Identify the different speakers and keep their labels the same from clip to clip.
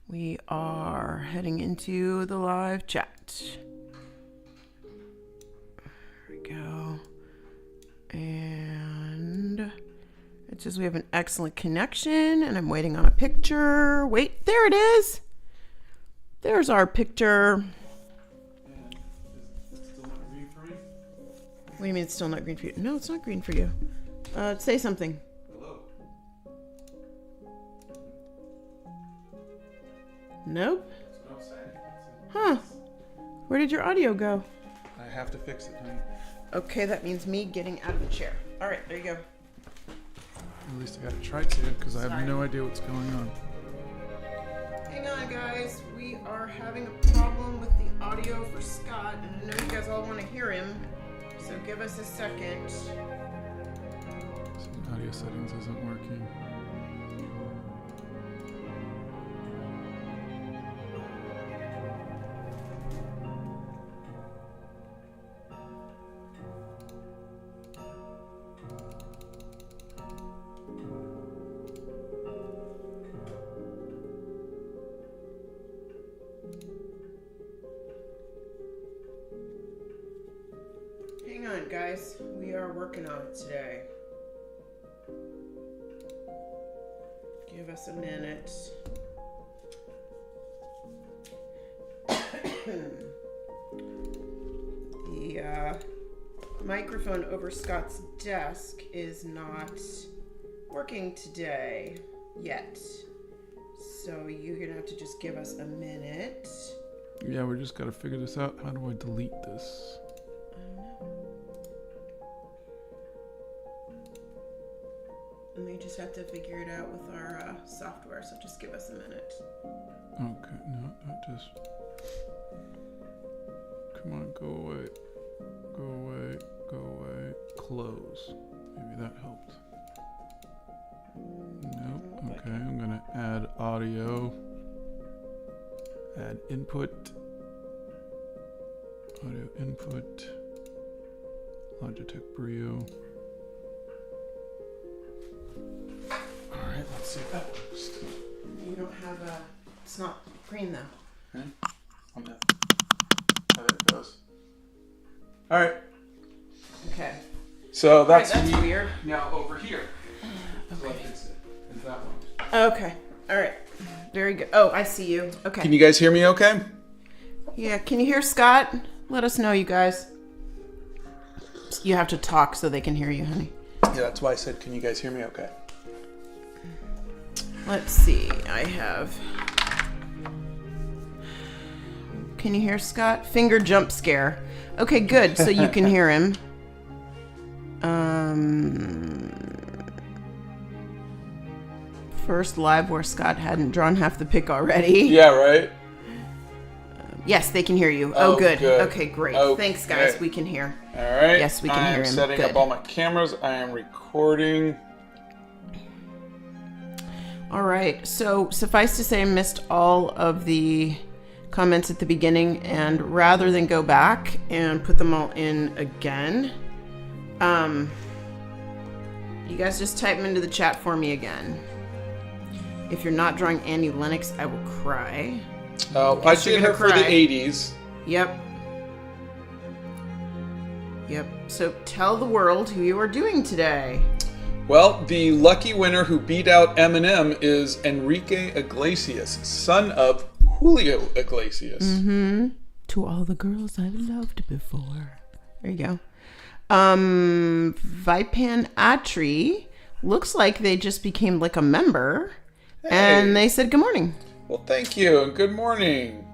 Speaker 1: We are heading into the live chat. There we go. And it says we have an excellent connection, and I'm waiting on a picture. Wait, there it is. There's our picture.
Speaker 2: Is it still not green for me?
Speaker 1: What do you mean it's still not green for you? No, it's not green for you. Say something.
Speaker 2: Hello.
Speaker 1: Nope.
Speaker 2: That's what I'm saying.
Speaker 1: Huh. Where did your audio go?
Speaker 2: I have to fix it, honey.
Speaker 1: Okay, that means me getting out of the chair. All right, there you go.
Speaker 2: At least I got it tried to, because I have no idea what's going on.
Speaker 1: Hang on, guys. We are having a problem with the audio for Scott, and I know you guys all want to hear him, so give us a second.
Speaker 2: So audio settings isn't working.
Speaker 1: Hang on, guys. We are working on it today. Give us a minute. The microphone over Scott's desk is not working today yet. So you're gonna have to just give us a minute.
Speaker 2: Yeah, we just gotta figure this out. How do I delete this?
Speaker 1: And we just have to figure it out with our software, so just give us a minute.
Speaker 2: Okay, no, that just... Come on, go away. Go away, go away. Close. Maybe that helped. Nope, okay, I'm gonna add audio. Add input. Audio input. Logitech Brio. Alright, let's see if that works.
Speaker 1: You don't have a... It's not green, though.
Speaker 2: Okay. I'm done. There it goes. Alright.
Speaker 1: Okay.
Speaker 2: So that's,
Speaker 1: Right, that's weird.
Speaker 2: Now over here.
Speaker 1: Okay.
Speaker 2: What is it? Is that one?
Speaker 1: Okay. All right. Very good. Oh, I see you. Okay.
Speaker 2: Can you guys hear me okay?
Speaker 1: Yeah. Can you hear Scott? Let us know, you guys. You have to talk so they can hear you, honey.
Speaker 2: Yeah, that's why I said, can you guys hear me okay?
Speaker 1: Let's see. I have... Can you hear Scott? Finger jump scare. Okay, good. So you can hear him. First live where Scott hadn't drawn half the pic already.
Speaker 2: Yeah, right?
Speaker 1: Yes, they can hear you.
Speaker 2: Oh,
Speaker 1: good.
Speaker 2: good.
Speaker 1: Okay, great.
Speaker 2: Okay.
Speaker 1: Thanks, guys. We can hear.
Speaker 2: All right.
Speaker 1: Yes, we can hear him.
Speaker 2: I'm setting
Speaker 1: Good.
Speaker 2: up all my cameras. I am recording.
Speaker 1: All right. So suffice to say, I missed all of the comments at the beginning, and rather than go back and put them all in again, you guys just type them into the chat for me again. If you're not drawing Annie Lennox, I will cry.
Speaker 2: Oh, I did her for the
Speaker 1: cry.
Speaker 2: 80s.
Speaker 1: Yep. So tell the world who you are doing today.
Speaker 2: Well, the lucky winner who beat out Eminem is Enrique Iglesias, son of Julio Iglesias.
Speaker 1: Mm-hmm. To all the girls I've loved before. There you go. Vipan Atri looks like they just became like a member.
Speaker 2: Hey.
Speaker 1: And they said good morning.
Speaker 2: Well, thank you, and good morning.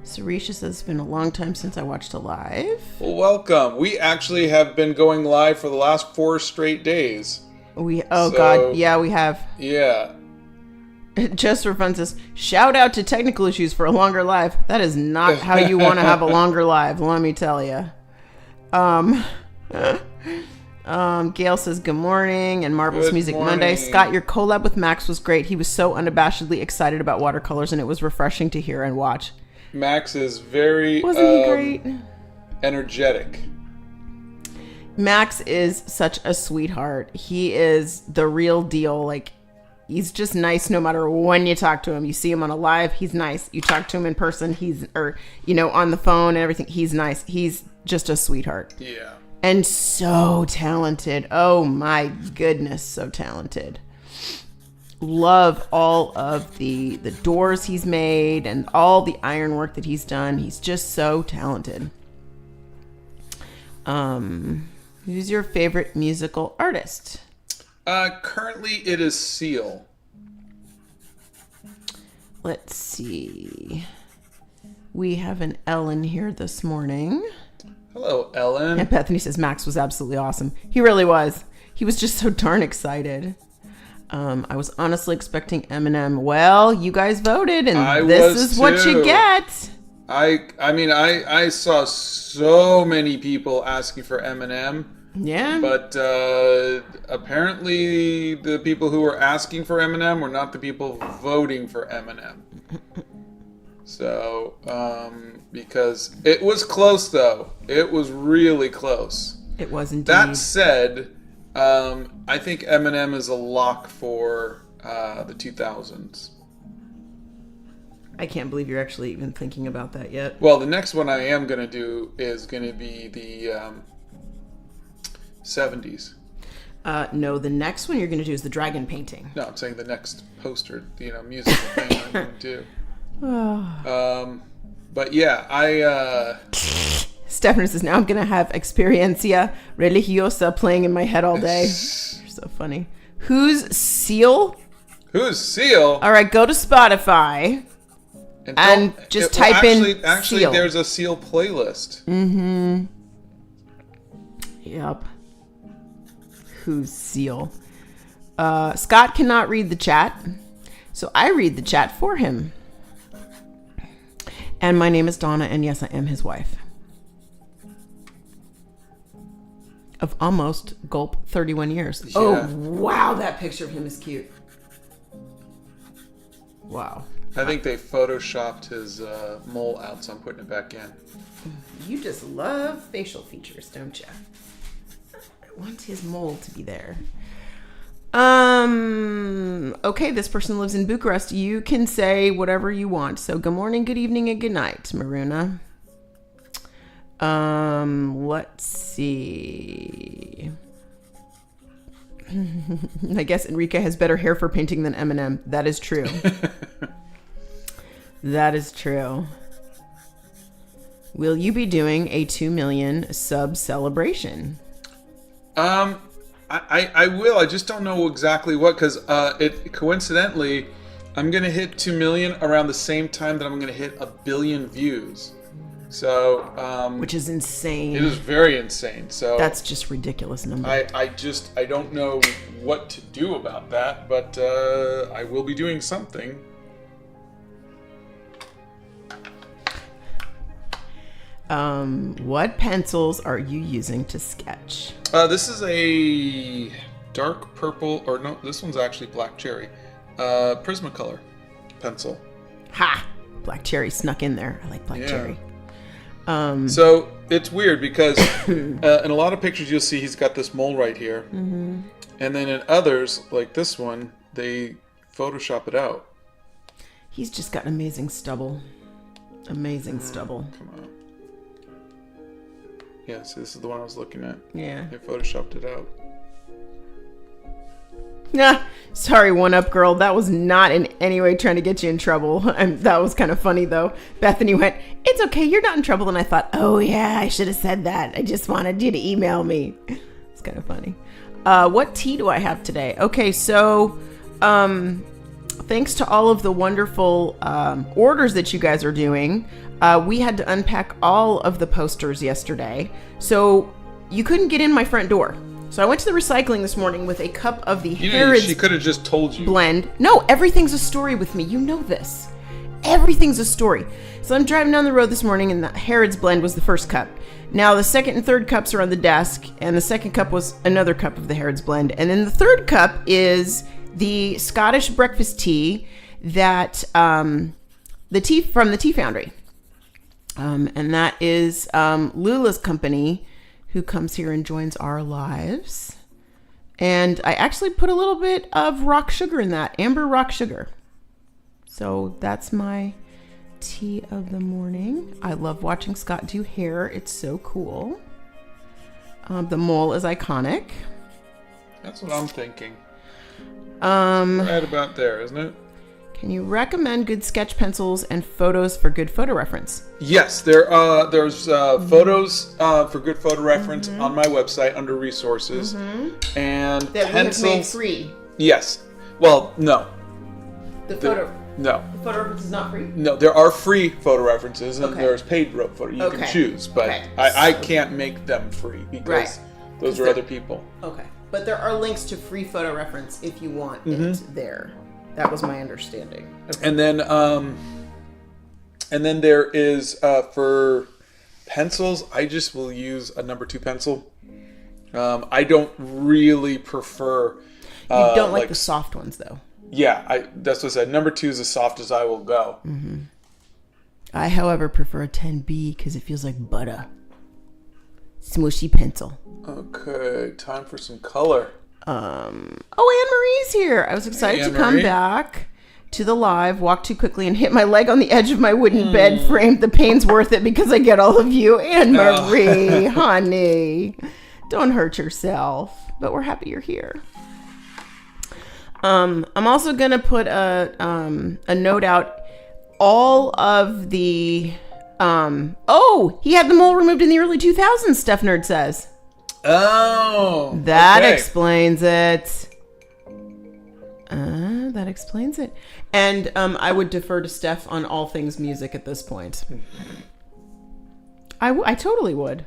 Speaker 1: Sarisha says it's been a long time since I watched a live.
Speaker 2: Well, welcome. We actually have been going live for the last 4 straight days.
Speaker 1: God, yeah, we have.
Speaker 2: Yeah.
Speaker 1: Just for fun says, shout out to technical issues for a longer live. That is not how you want to have a longer live, let me tell you. Gail says good morning, and Marvel's
Speaker 2: Good
Speaker 1: Music
Speaker 2: morning.
Speaker 1: Monday. Scott, your collab with Max was great. He was so unabashedly excited about watercolors, and it was refreshing to hear and watch.
Speaker 2: Max is very
Speaker 1: Wasn't he great?
Speaker 2: energetic.
Speaker 1: Max is such a sweetheart. He is the real deal. Like, he's just nice no matter when you talk to him. You see him on a live, he's nice. You talk to him in person, on the phone and everything, he's nice. He's just a sweetheart.
Speaker 2: Yeah.
Speaker 1: And so talented. Oh my goodness, so talented. Love all of the doors he's made and all the ironwork that he's done. He's just so talented. Who's your favorite musical artist?
Speaker 2: Currently it is Seal.
Speaker 1: Let's see. We have an Ellen here this morning.
Speaker 2: Hello, Ellen.
Speaker 1: And Bethany says Max was absolutely awesome. He really was. He was just so darn excited. I was honestly expecting Eminem. Well, you guys voted, and this is what you get.
Speaker 2: I saw so many people asking for Eminem.
Speaker 1: Yeah.
Speaker 2: But apparently the people who were asking for Eminem were not the people voting for Eminem. So, because it was close, though. It was really close.
Speaker 1: It was indeed.
Speaker 2: That said, I think Eminem is a lock for the 2000s.
Speaker 1: I can't believe you're actually even thinking about that yet.
Speaker 2: Well, the next one I am going to do is going to be the 70s.
Speaker 1: No, the next one you're going to do is the dragon painting.
Speaker 2: No, I'm saying the next poster, musical thing I'm going to do. But yeah,
Speaker 1: Stephanie says, now I'm going to have experiencia religiosa playing in my head all day. You're so funny. Who's Seal?
Speaker 2: Who's Seal?
Speaker 1: All right, go to Spotify and just type in
Speaker 2: Actually,
Speaker 1: Seal.
Speaker 2: there's a Seal playlist.
Speaker 1: Mm-hmm. Yep. Who's Seal? Scott cannot read the chat, so I read the chat for him. And my name is Donna, and yes, I am his wife. Of almost, gulp, 31 years. Yeah. Oh, wow, that picture of him is cute. Wow.
Speaker 2: I think they photoshopped his mole out, so I'm putting it back in.
Speaker 1: You just love facial features, don't you? I want his mole to be there. Okay, this person lives in Bucharest. You can say whatever you want. So good morning, good evening, and good night, Maruna. Let's see. I guess Enrique has better hair for painting than Eminem. That is true. That is true. Will you be doing a 2 million sub celebration?
Speaker 2: I will. I just don't know exactly what, because coincidentally, I'm going to hit 2 million around the same time that I'm going to hit 1 billion views. So,
Speaker 1: which is insane.
Speaker 2: It is very insane. So
Speaker 1: that's just ridiculous number.
Speaker 2: I don't know what to do about that, but I will be doing something.
Speaker 1: What pencils are you using to sketch?
Speaker 2: This is a dark purple, or no, this one's actually black cherry. Prismacolor pencil.
Speaker 1: Ha! Black cherry snuck in there. I like black cherry.
Speaker 2: So it's weird because in a lot of pictures you'll see he's got this mole right here. Mm-hmm. And then in others, like this one, they Photoshop it out.
Speaker 1: He's just got amazing stubble. Amazing stubble.
Speaker 2: Come on. Yeah, see, this is the one I was looking at.
Speaker 1: Yeah.
Speaker 2: They Photoshopped it out.
Speaker 1: Nah, sorry, One Up Girl. That was not in any way trying to get you in trouble. That was kind of funny, though. Bethany went, "It's okay, you're not in trouble." And I thought, oh, yeah, I should have said that. I just wanted you to email me. It's kind of funny. What tea do I have today? Okay, so thanks to all of the wonderful orders that you guys are doing, we had to unpack all of the posters yesterday. So you couldn't get in my front door. So I went to the recycling this morning with a cup of the Harrods.
Speaker 2: She could have just told you.
Speaker 1: Blend. No, everything's a story with me. You know this. Everything's a story. So I'm driving down the road this morning, and the Harrods blend was the first cup. Now the second and third cups are on the desk, and the second cup was another cup of the Harrods blend. And then the third cup is the Scottish breakfast tea that the tea from the Tea Foundry. And that is Lula's company, who comes here and joins our lives. And I actually put a little bit of rock sugar in that, amber rock sugar. So that's my tea of the morning. I love watching Scott do hair. It's so cool. The mole is iconic.
Speaker 2: That's what I'm thinking.
Speaker 1: Right
Speaker 2: about there, isn't it?
Speaker 1: Can you recommend good sketch pencils and photos for good photo reference?
Speaker 2: Yes, there's photos for good photo reference on my website under resources, and
Speaker 1: that
Speaker 2: pencils.
Speaker 1: we have made free.
Speaker 2: Yes. Well, no.
Speaker 1: The photo reference is not free?
Speaker 2: No, there are free photo references, and
Speaker 1: Okay.
Speaker 2: there's paid photo. You can choose, but I can't make them free because those are other people.
Speaker 1: Okay. But there are links to free photo reference if you want it there. That was my understanding. Okay.
Speaker 2: And then there is for pencils. I just will use a number 2 pencil. I don't really prefer.
Speaker 1: You don't like the soft ones, though.
Speaker 2: Yeah, that's what I said. Number 2 is as soft as I will go.
Speaker 1: Mm-hmm. I, however, prefer a 10B because it feels like butter. Smushy pencil.
Speaker 2: Okay, time for some color.
Speaker 1: Anne Marie's here. I was excited to come back to the live, walk too quickly, and hit my leg on the edge of my wooden bed frame. The pain's worth it because I get all of you. Anne Marie, honey. Don't hurt yourself. But we're happy you're here. I'm also going to put a note out. All of the... he had the mole removed in the early 2000s, Steph Nerd says.
Speaker 2: Oh,
Speaker 1: that explains it. That explains it. And I would defer to Steph on all things music at this point. I totally would.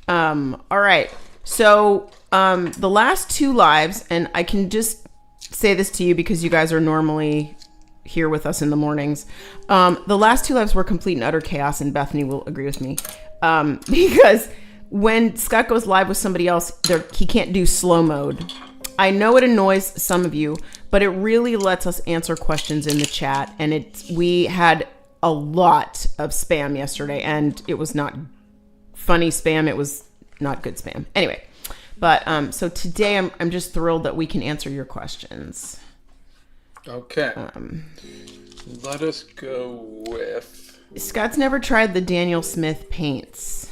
Speaker 1: All right. So the last 2 lives, and I can just say this to you because you guys are normally here with us in the mornings. The last 2 lives were complete and utter chaos, and Bethany will agree with me. Because when Scott goes live with somebody else, he can't do slow mode. I know it annoys some of you, but it really lets us answer questions in the chat. And we had a lot of spam yesterday, and it was not funny spam. It was not good spam. Anyway, but so today I'm just thrilled that we can answer your questions.
Speaker 2: Okay. Let us go with...
Speaker 1: Scott's never tried the Daniel Smith paints.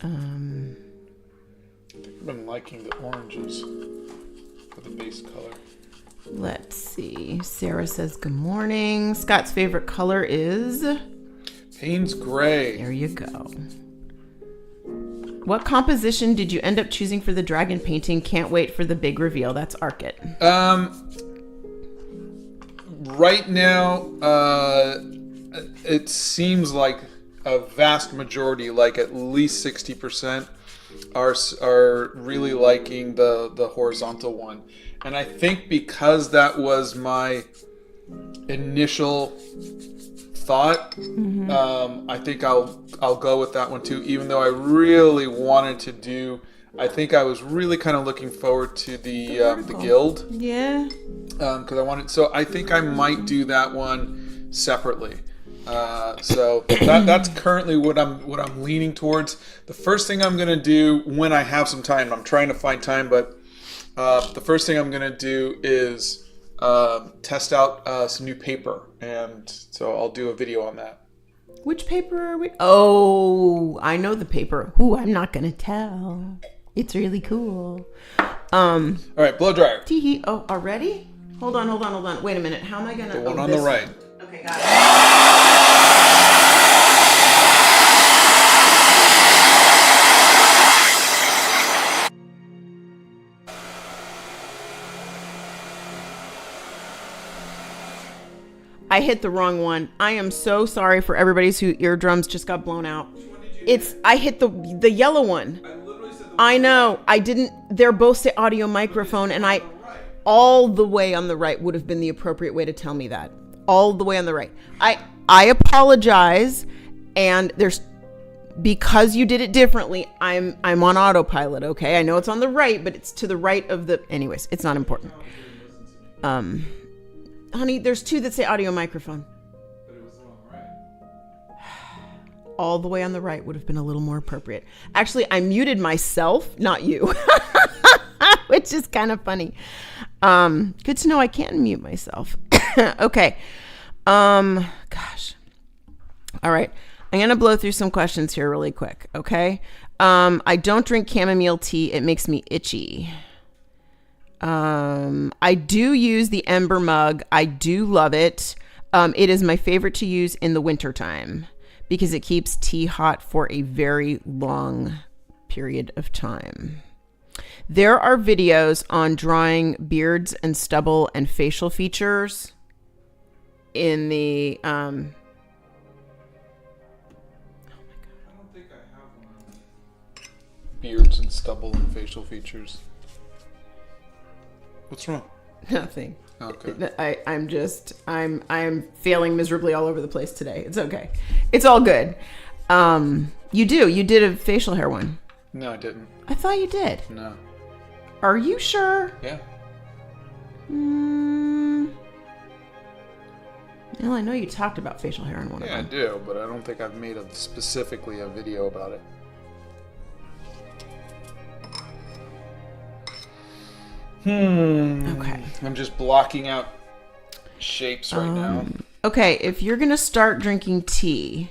Speaker 2: I've been liking the oranges for the base color.
Speaker 1: Let's see. Sarah says good morning. Scott's favorite color is...
Speaker 2: Payne's Gray.
Speaker 1: There you go. What composition did you end up choosing for the dragon painting? Can't wait for the big reveal. That's Arcit.
Speaker 2: Right now, it seems like a vast majority, like at least 60%, are really liking the horizontal one. And I think because that was my initial thought, I think I'll go with that one too, even though I really wanted to do... I think I was really kind of looking forward to the guild.
Speaker 1: Yeah.
Speaker 2: Because I wanted... So I think I might do that one separately. So that's currently what I'm leaning towards. The first thing I'm gonna do when I have some time, I'm trying to find time, but the first thing I'm gonna do is test out some new paper, and so I'll do a video on that.
Speaker 1: Which paper are we? Oh, I know the paper. Ooh, I'm not gonna tell. It's really cool.
Speaker 2: All right, blow dryer.
Speaker 1: Tee-hee. Oh, already? Hold on. Wait a minute. How am I gonna?
Speaker 2: The one on the right.
Speaker 1: Okay, got it. I hit the wrong one. I am so sorry for everybody's who eardrums just got blown out. I hit the yellow one. I know. I didn't. They're both say audio microphone, and all the way on the right would have been the appropriate way to tell me that. All the way on the right. I apologize, and because you did it differently, I'm on autopilot. Okay, I know it's on the right, but it's to the right of the. Anyways, it's not important. Honey, there's 2 that say audio microphone.
Speaker 2: But it was the one on the right.
Speaker 1: all the way on the right would have been a little more appropriate. Actually, I muted myself, not you, which is kind of funny. Good to know I can mute myself. Okay. Gosh. All right. I'm going to blow through some questions here really quick. Okay. I don't drink chamomile tea. It makes me itchy. I do use the Ember mug. I do love it. It is my favorite to use in the wintertime because it keeps tea hot for a very long period of time. There are videos on drawing beards and stubble and facial features in the
Speaker 2: I don't think I have one. Beards and stubble and facial features. What's wrong?
Speaker 1: Nothing.
Speaker 2: Okay.
Speaker 1: I'm failing miserably all over the place today. It's okay. It's all good. You did a facial hair one.
Speaker 2: No, I didn't.
Speaker 1: I thought you did.
Speaker 2: No.
Speaker 1: Are you sure?
Speaker 2: Yeah.
Speaker 1: Well, I know you talked about facial hair in one of
Speaker 2: Yeah, I
Speaker 1: them.
Speaker 2: do, but I don't think I've made specifically a video about it.
Speaker 1: Okay.
Speaker 2: I'm just blocking out shapes right now.
Speaker 1: Okay, if you're gonna start drinking tea,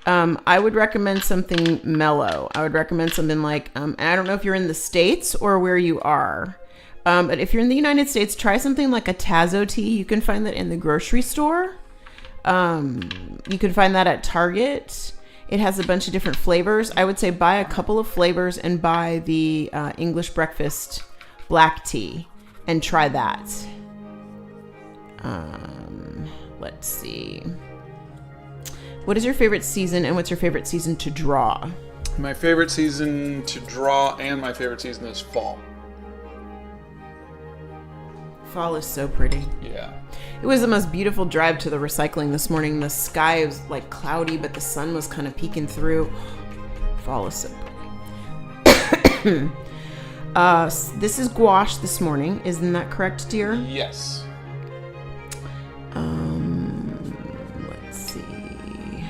Speaker 1: I would recommend something mellow. I would recommend something like, and I don't know if you're in the States or where you are, but if you're in the United States, try something like a Tazo tea. You can find that in the grocery store. You can find that at Target. It has a bunch of different flavors. I would say buy a couple of flavors and buy the English breakfast black tea and try that. Let's see. What is your favorite season and what's your favorite season to draw?
Speaker 2: My favorite season to draw and my favorite season is fall.
Speaker 1: Fall is so pretty.
Speaker 2: Yeah.
Speaker 1: It was the most beautiful drive to the recycling this morning. The sky was like cloudy, but the sun was kind of peeking through. Fall is so pretty. This is gouache this morning. Isn't that correct, dear?
Speaker 2: Yes.
Speaker 1: Let's see.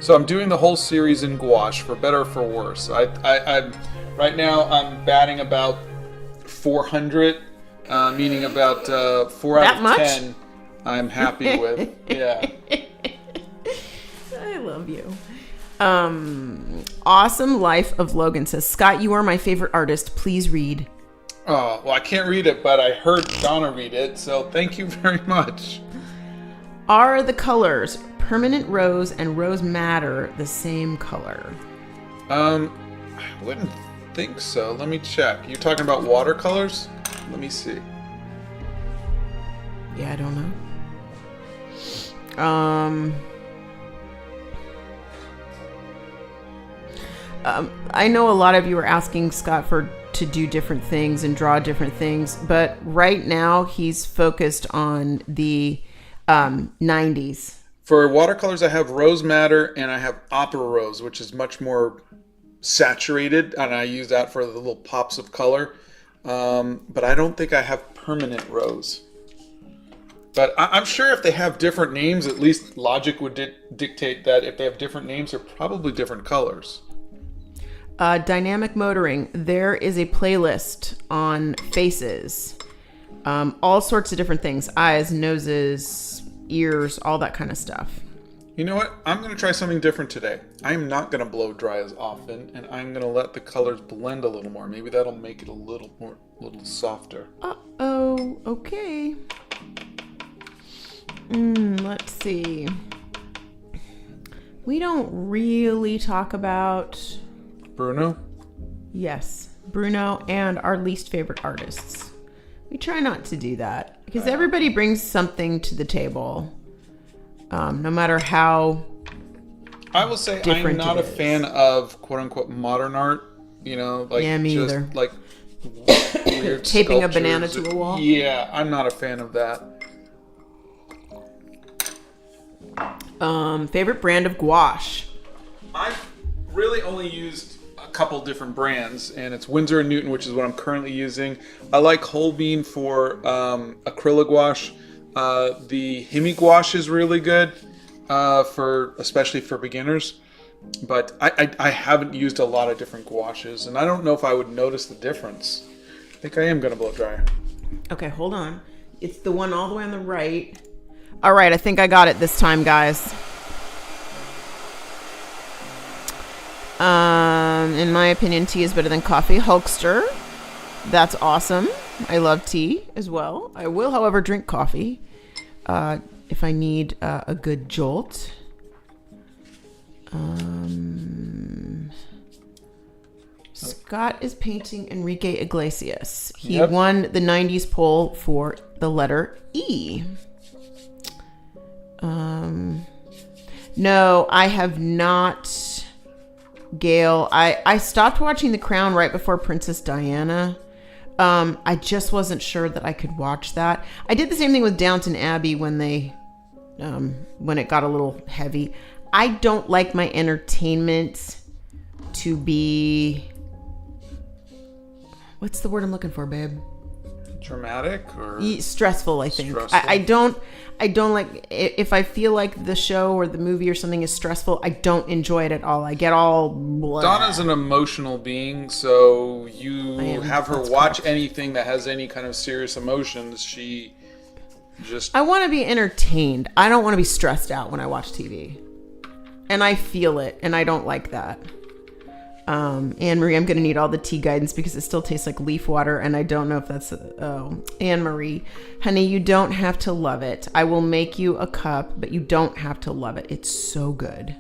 Speaker 2: So I'm doing the whole series in gouache, for better or for worse. I'm right now I'm batting about 400, meaning about 4
Speaker 1: That
Speaker 2: out of
Speaker 1: much?
Speaker 2: 10 I'm happy with. Yeah.
Speaker 1: I love you. Awesome Life of Logan says, Scott, you are my favorite artist. Please read.
Speaker 2: Oh, well, I can't read it, but I heard Donna read it, so thank you very much.
Speaker 1: Are the colors permanent rose and rose madder the same color?
Speaker 2: I wouldn't think so. Let me check. You're talking about watercolors? Let me see.
Speaker 1: Yeah, I don't know. I know a lot of you are asking Scott to do different things and draw different things, but right now he's focused on the 90s.
Speaker 2: For watercolors, I have Rose Madder and I have Opera Rose, which is much more saturated, and I use that for the little pops of color. But I don't think I have Permanent Rose. But I'm sure if they have different names, at least logic would dictate that if they have different names, they're probably different colors.
Speaker 1: Dynamic motoring. There is a playlist on faces. All sorts of different things. Eyes, noses, ears, all that kind of stuff.
Speaker 2: You know what? I'm going to try something different today. I'm not going to blow dry as often, and I'm going to let the colors blend a little more. Maybe that'll make it a little softer.
Speaker 1: Uh-oh. Okay. Let's see. We don't really talk about...
Speaker 2: Bruno?
Speaker 1: Yes, Bruno and our least favorite artists. We try not to do that because everybody brings something to the table, no matter how.
Speaker 2: I will say I'm not a fan of quote unquote modern art. You know, like
Speaker 1: me
Speaker 2: just
Speaker 1: either.
Speaker 2: like weird
Speaker 1: Taping a
Speaker 2: sculptures.
Speaker 1: banana to a wall.
Speaker 2: Yeah, I'm not a fan of that.
Speaker 1: Favorite brand of gouache?
Speaker 2: I've really only used a couple different brands, and it's Winsor & Newton, which is what I'm currently using. I like Holbein for acrylic gouache. The Hemi gouache is really good. especially for beginners. But I haven't used a lot of different gouaches, and I don't know if I would notice the difference. I think I am going to blow dryer. Okay,
Speaker 1: hold on. It's the one all the way on the right. All right, I think I got it this time, guys. In my opinion, tea is better than coffee. Hulkster. That's awesome. I love tea as well. I will, however, drink coffee if I need a good jolt. Scott is painting Enrique Iglesias. He won the 90s poll for the letter E. No, I have not, Gail. I stopped watching The Crown right before Princess Diana. I just wasn't sure that I could watch that. I did the same thing with Downton Abbey when it got a little heavy. I don't like my entertainment to be, what's the word I'm looking for, babe?
Speaker 2: Dramatic or
Speaker 1: stressful, I think. Stressful. I don't like, if I feel like the show or the movie or something is stressful, I don't enjoy it at all. I get all blah.
Speaker 2: Donna's an emotional being, so you have her watch anything that has any kind of serious emotions. She just...
Speaker 1: I want to be entertained. I don't want to be stressed out when I watch TV. And I feel it, and I don't like that. Anne-Marie, I'm going to need all the tea guidance because it still tastes like leaf water, and I don't know if that's... Anne-Marie, honey, you don't have to love it. I will make you a cup, but you don't have to love it. It's so good.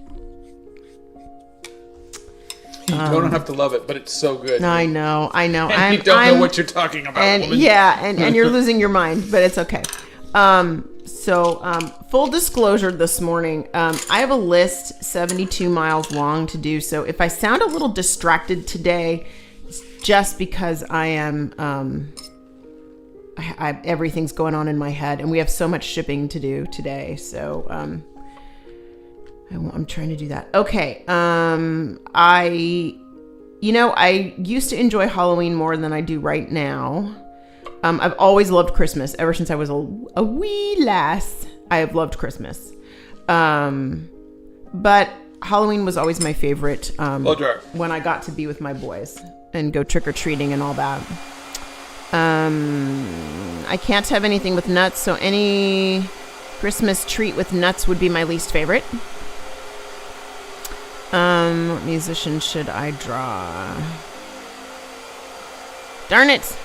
Speaker 2: You don't have to love it, but it's so good.
Speaker 1: I know.
Speaker 2: And you don't know what you're talking about.
Speaker 1: And you're losing your mind, but it's okay. Full disclosure this morning, I have a list 72 miles long to do. So if I sound a little distracted today, it's just because I am, everything's going on in my head and we have so much shipping to do today. So, I'm trying to do that. Okay. I used to enjoy Halloween more than I do right now. I've always loved Christmas. Ever since I was a wee lass, I have loved Christmas. But Halloween was always my favorite when I got to be with my boys and go trick-or-treating and all that. I can't have anything with nuts, so any Christmas treat with nuts would be my least favorite. What musician should I draw? Darn it!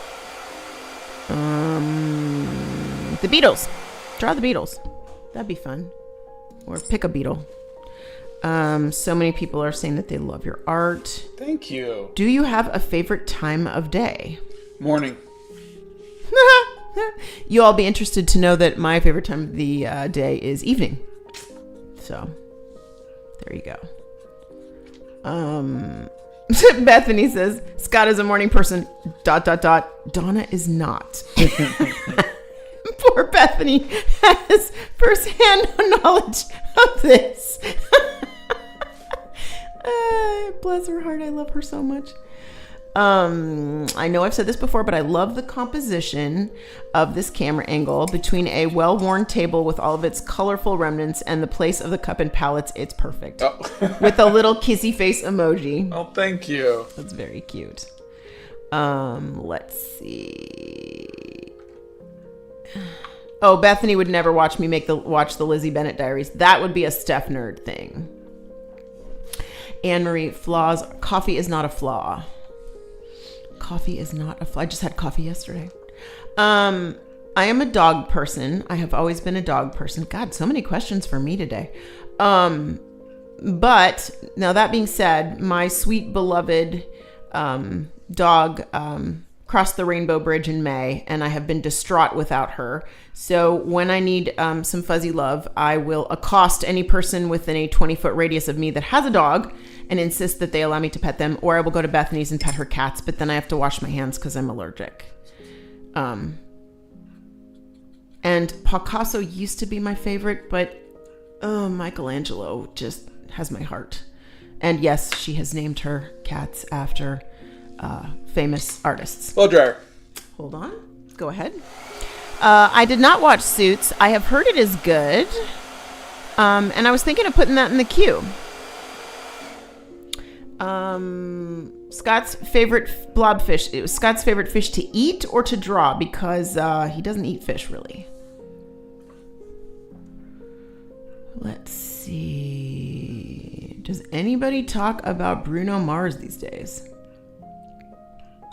Speaker 1: The Beatles. Draw the Beatles. That'd be fun. Or pick a Beatle. So many people are saying that they love your art.
Speaker 2: Thank you.
Speaker 1: Do you have a favorite time of day?
Speaker 2: Morning.
Speaker 1: You all be interested to know that my favorite time of the day is evening. So, there you go. Bethany says, Scott is a morning person, ... Donna is not. Poor Bethany has first-hand knowledge of this. Bless her heart. I love her so much. I know I've said this before, but I love the composition of this camera angle between a well-worn table with all of its colorful remnants and the place of the cup and palettes. It's perfect. Oh. With a little kissy face emoji.
Speaker 2: Oh, thank you.
Speaker 1: That's very cute. Let's see. Oh, Bethany would never watch me watch the Lizzie Bennett Diaries. That would be a Steph nerd thing. Anne-Marie, flaws. Coffee is not a flaw. Coffee is not a flaw. I just had coffee yesterday. I am a dog person. I have always been a dog person. God, so many questions for me today. But now that being said, my sweet beloved dog crossed the Rainbow Bridge in May, and I have been distraught without her. So when I need some fuzzy love, I will accost any person within a 20-foot radius of me that has a dog and insist that they allow me to pet them, or I will go to Bethany's and pet her cats, but then I have to wash my hands because I'm allergic. And Picasso used to be my favorite, but Michelangelo just has my heart. And yes, she has named her cats after famous artists.
Speaker 2: Blow dryer.
Speaker 1: Hold on. Go ahead. I did not watch Suits. I have heard it is good. And I was thinking of putting that in the queue. Scott's favorite blobfish. It was Scott's favorite fish to eat or to draw because he doesn't eat fish really. Let's see. Does anybody talk about Bruno Mars these days?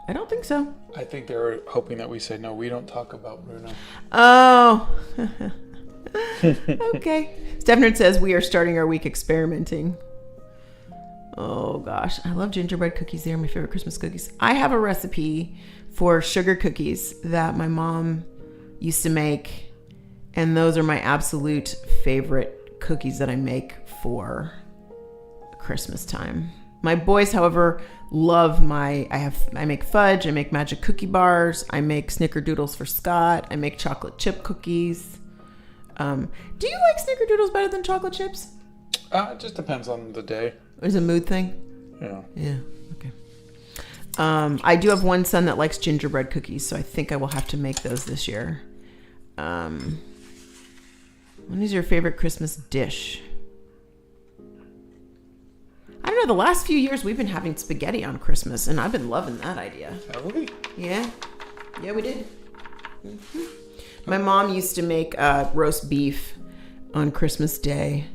Speaker 1: I don't think so.
Speaker 2: I think they were hoping that we say, no, we don't talk about Bruno.
Speaker 1: Oh. Okay. Stefan says we are starting our week experimenting. Oh gosh, I love gingerbread cookies. They're my favorite Christmas cookies. I have a recipe for sugar cookies that my mom used to make, and those are my absolute favorite cookies that I make for Christmas time. My boys, however, love I make fudge, I make magic cookie bars, I make snickerdoodles for Scott, I make chocolate chip cookies. Do you like snickerdoodles better than chocolate chips?
Speaker 2: It just depends on the day.
Speaker 1: Is it a mood thing?
Speaker 2: Yeah.
Speaker 1: Yeah. Okay. I do have one son that likes gingerbread cookies, so I think I will have to make those this year. What is your favorite Christmas dish? I don't know. The last few years we've been having spaghetti on Christmas, and I've been loving that idea.
Speaker 2: Have we?
Speaker 1: Yeah. Yeah, we did. Mm-hmm. My mom used to make roast beef on Christmas Day.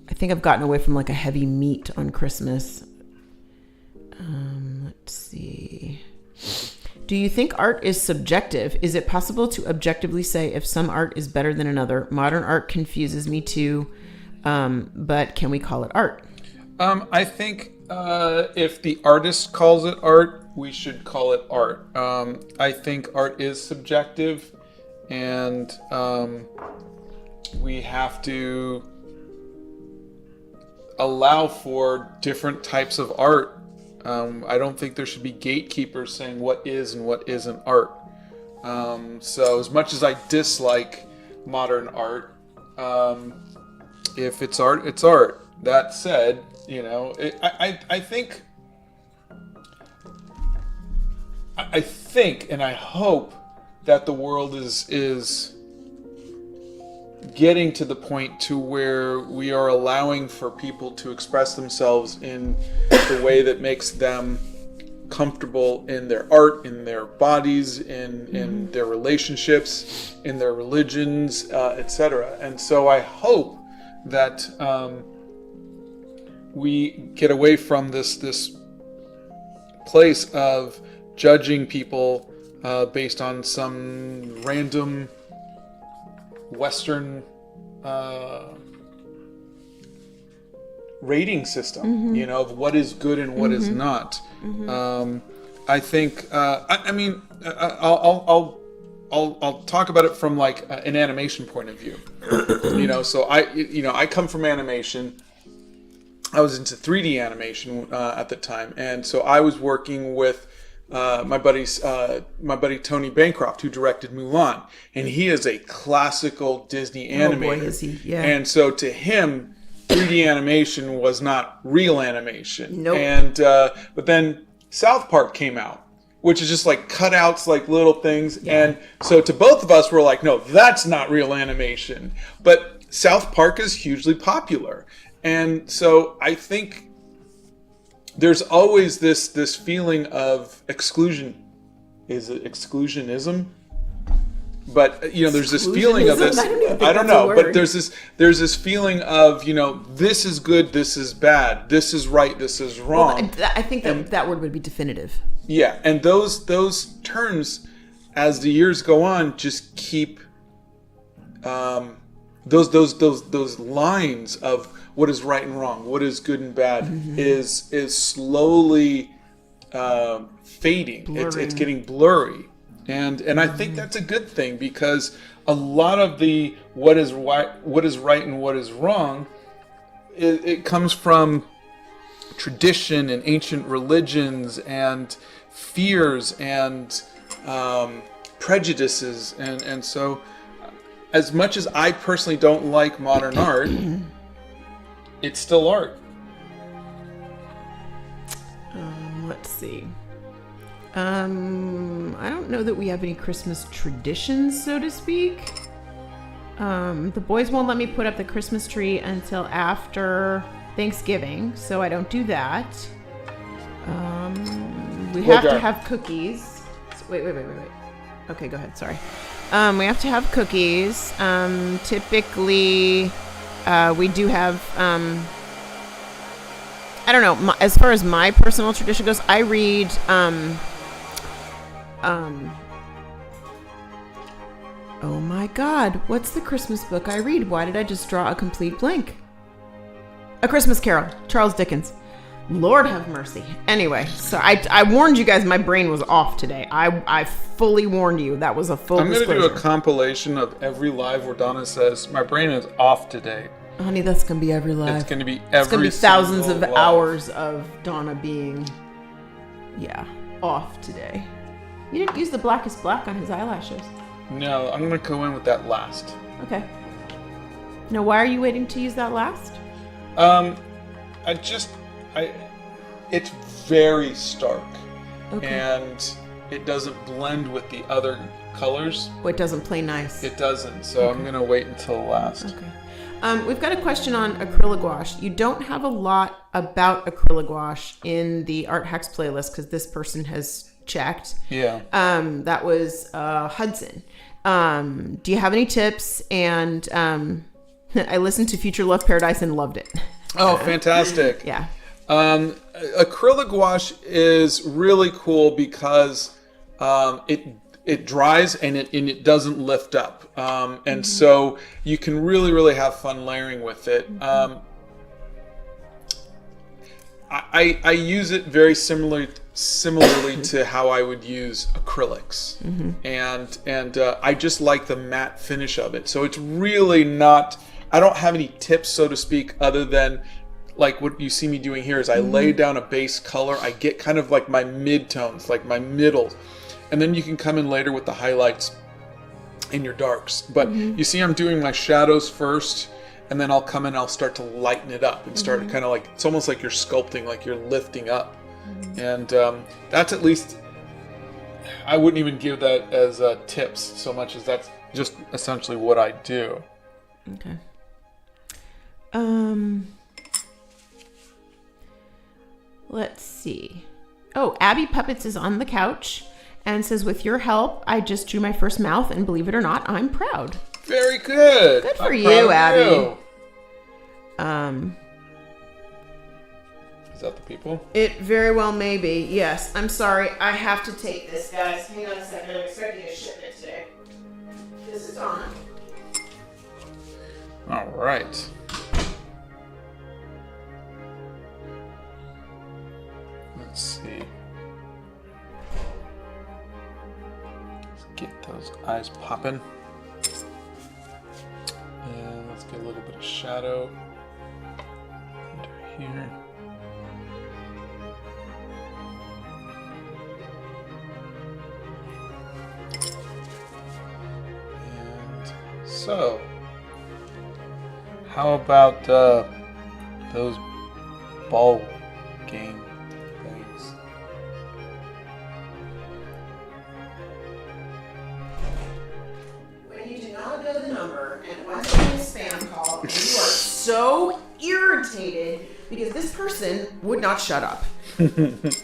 Speaker 1: I think I've gotten away from like a heavy meat on Christmas. Let's see. Do you think art is subjective? Is it possible to objectively say if some art is better than another? Modern art confuses me too, but can we call it art?
Speaker 2: I think if the artist calls it art, we should call it art. I think art is subjective, and we have to allow for different types of art. I don't think there should be gatekeepers saying what is and what isn't art. So as much as I dislike modern art, if it's art, it's art. That said, I think and I hope that the world is getting to the point to where we are allowing for people to express themselves in the way that makes them comfortable in their art, in their bodies, in their relationships, in their religions, etc. And so I hope that we get away from this place of judging people based on some random Western rating system, of what is good and what is not. I think, I'll talk about it from like an animation point of view. So I come from animation. I was into 3D animation at the time, and so I was working with my buddy Tony Bancroft, who directed Mulan, and he is a classical Disney animator.
Speaker 1: Oh boy, is he! Yeah.
Speaker 2: And so to him, 3D animation was not real animation.
Speaker 1: Nope.
Speaker 2: And but then South Park came out, which is just like cutouts, like little things. Yeah. And so to both of us, we're like, no, that's not real animation. But South Park is hugely popular, and so I think there's always this feeling of exclusion. Is it exclusionism? But there's this feeling of this. I don't know, but there's this feeling of this is good, this is bad, this is right, this is wrong.
Speaker 1: Well, I think that word would be definitive.
Speaker 2: Yeah, and those terms, as the years go on, just keep those lines of what is right and wrong, what is good and bad, is slowly fading. It's getting blurry, and I think that's a good thing, because a lot of the what is right and what is wrong, it comes from tradition and ancient religions and fears and prejudices, and so as much as I personally don't like modern art, it's still art.
Speaker 1: Let's see. I don't know that we have any Christmas traditions, so to speak. The boys won't let me put up the Christmas tree until after Thanksgiving, so I don't do that. We have to have cookies. Wait. Okay, go ahead. Sorry. We have to have cookies. Typically, we do have. I don't know. As far as my personal tradition goes, I read. Oh my God! What's the Christmas book I read? Why did I just draw a complete blank? A Christmas Carol, Charles Dickens. Lord have mercy. Anyway, so I warned you guys my brain was off today. I fully warned you. That was a full disclosure.
Speaker 2: I'm going to do a compilation of every live where Donna says, my brain is off today.
Speaker 1: Honey, that's going to be every live.
Speaker 2: It's going to be
Speaker 1: It's going to be thousands of
Speaker 2: live.
Speaker 1: hours of Donna being, off today. You didn't use the blackest black on his eyelashes.
Speaker 2: No, I'm going to go in with that last.
Speaker 1: Okay. Now, why are you waiting to use that last?
Speaker 2: It's very stark,
Speaker 1: Okay.
Speaker 2: and it doesn't blend with the other colors.
Speaker 1: Oh, it doesn't play nice.
Speaker 2: It doesn't, so I'm gonna wait until last.
Speaker 1: Okay. We've got a question on acrylic gouache. You don't have a lot about acrylic gouache in the Art Hacks playlist because this person has checked.
Speaker 2: Yeah.
Speaker 1: That was Hudson. Do you have any tips? And I listened to Future Love Paradise and loved it.
Speaker 2: Oh, fantastic.
Speaker 1: Yeah.
Speaker 2: Acrylic gouache is really cool because it dries and it doesn't lift up, and so you can really have fun layering with it. I use it very similarly to how I would use acrylics, and I just like the matte finish of it. So it's really not. I don't have any tips, so to speak, other than like what you see me doing here is I lay down a base color. I get kind of like my mid-tones, like my middles. And then you can come in later with the highlights and your darks. But you see I'm doing my shadows first, and then I'll come in and I'll start to lighten it up and start kind of like, it's almost like you're sculpting, like you're lifting up. And that's at least, I wouldn't even give that as tips so much as that's just essentially what I do.
Speaker 1: Okay. Let's see. Oh, Abby Puppets is on the couch and says, with your help, I just drew my first mouth, and believe it or not, I'm proud.
Speaker 2: Very good.
Speaker 1: Good for you, Abby.
Speaker 2: Is that the people?
Speaker 1: It very well may be. Yes. I'm sorry. I have to take this, guys. Hang on a second. I'm expecting a shipment today. This is on.
Speaker 2: All right. Let's see. Let's get those eyes popping. And let's get a little bit of shadow under here. And so, how about those ball game things?
Speaker 1: When you do not know the number and once you get a spam call, you are so irritated because this person would not shut up.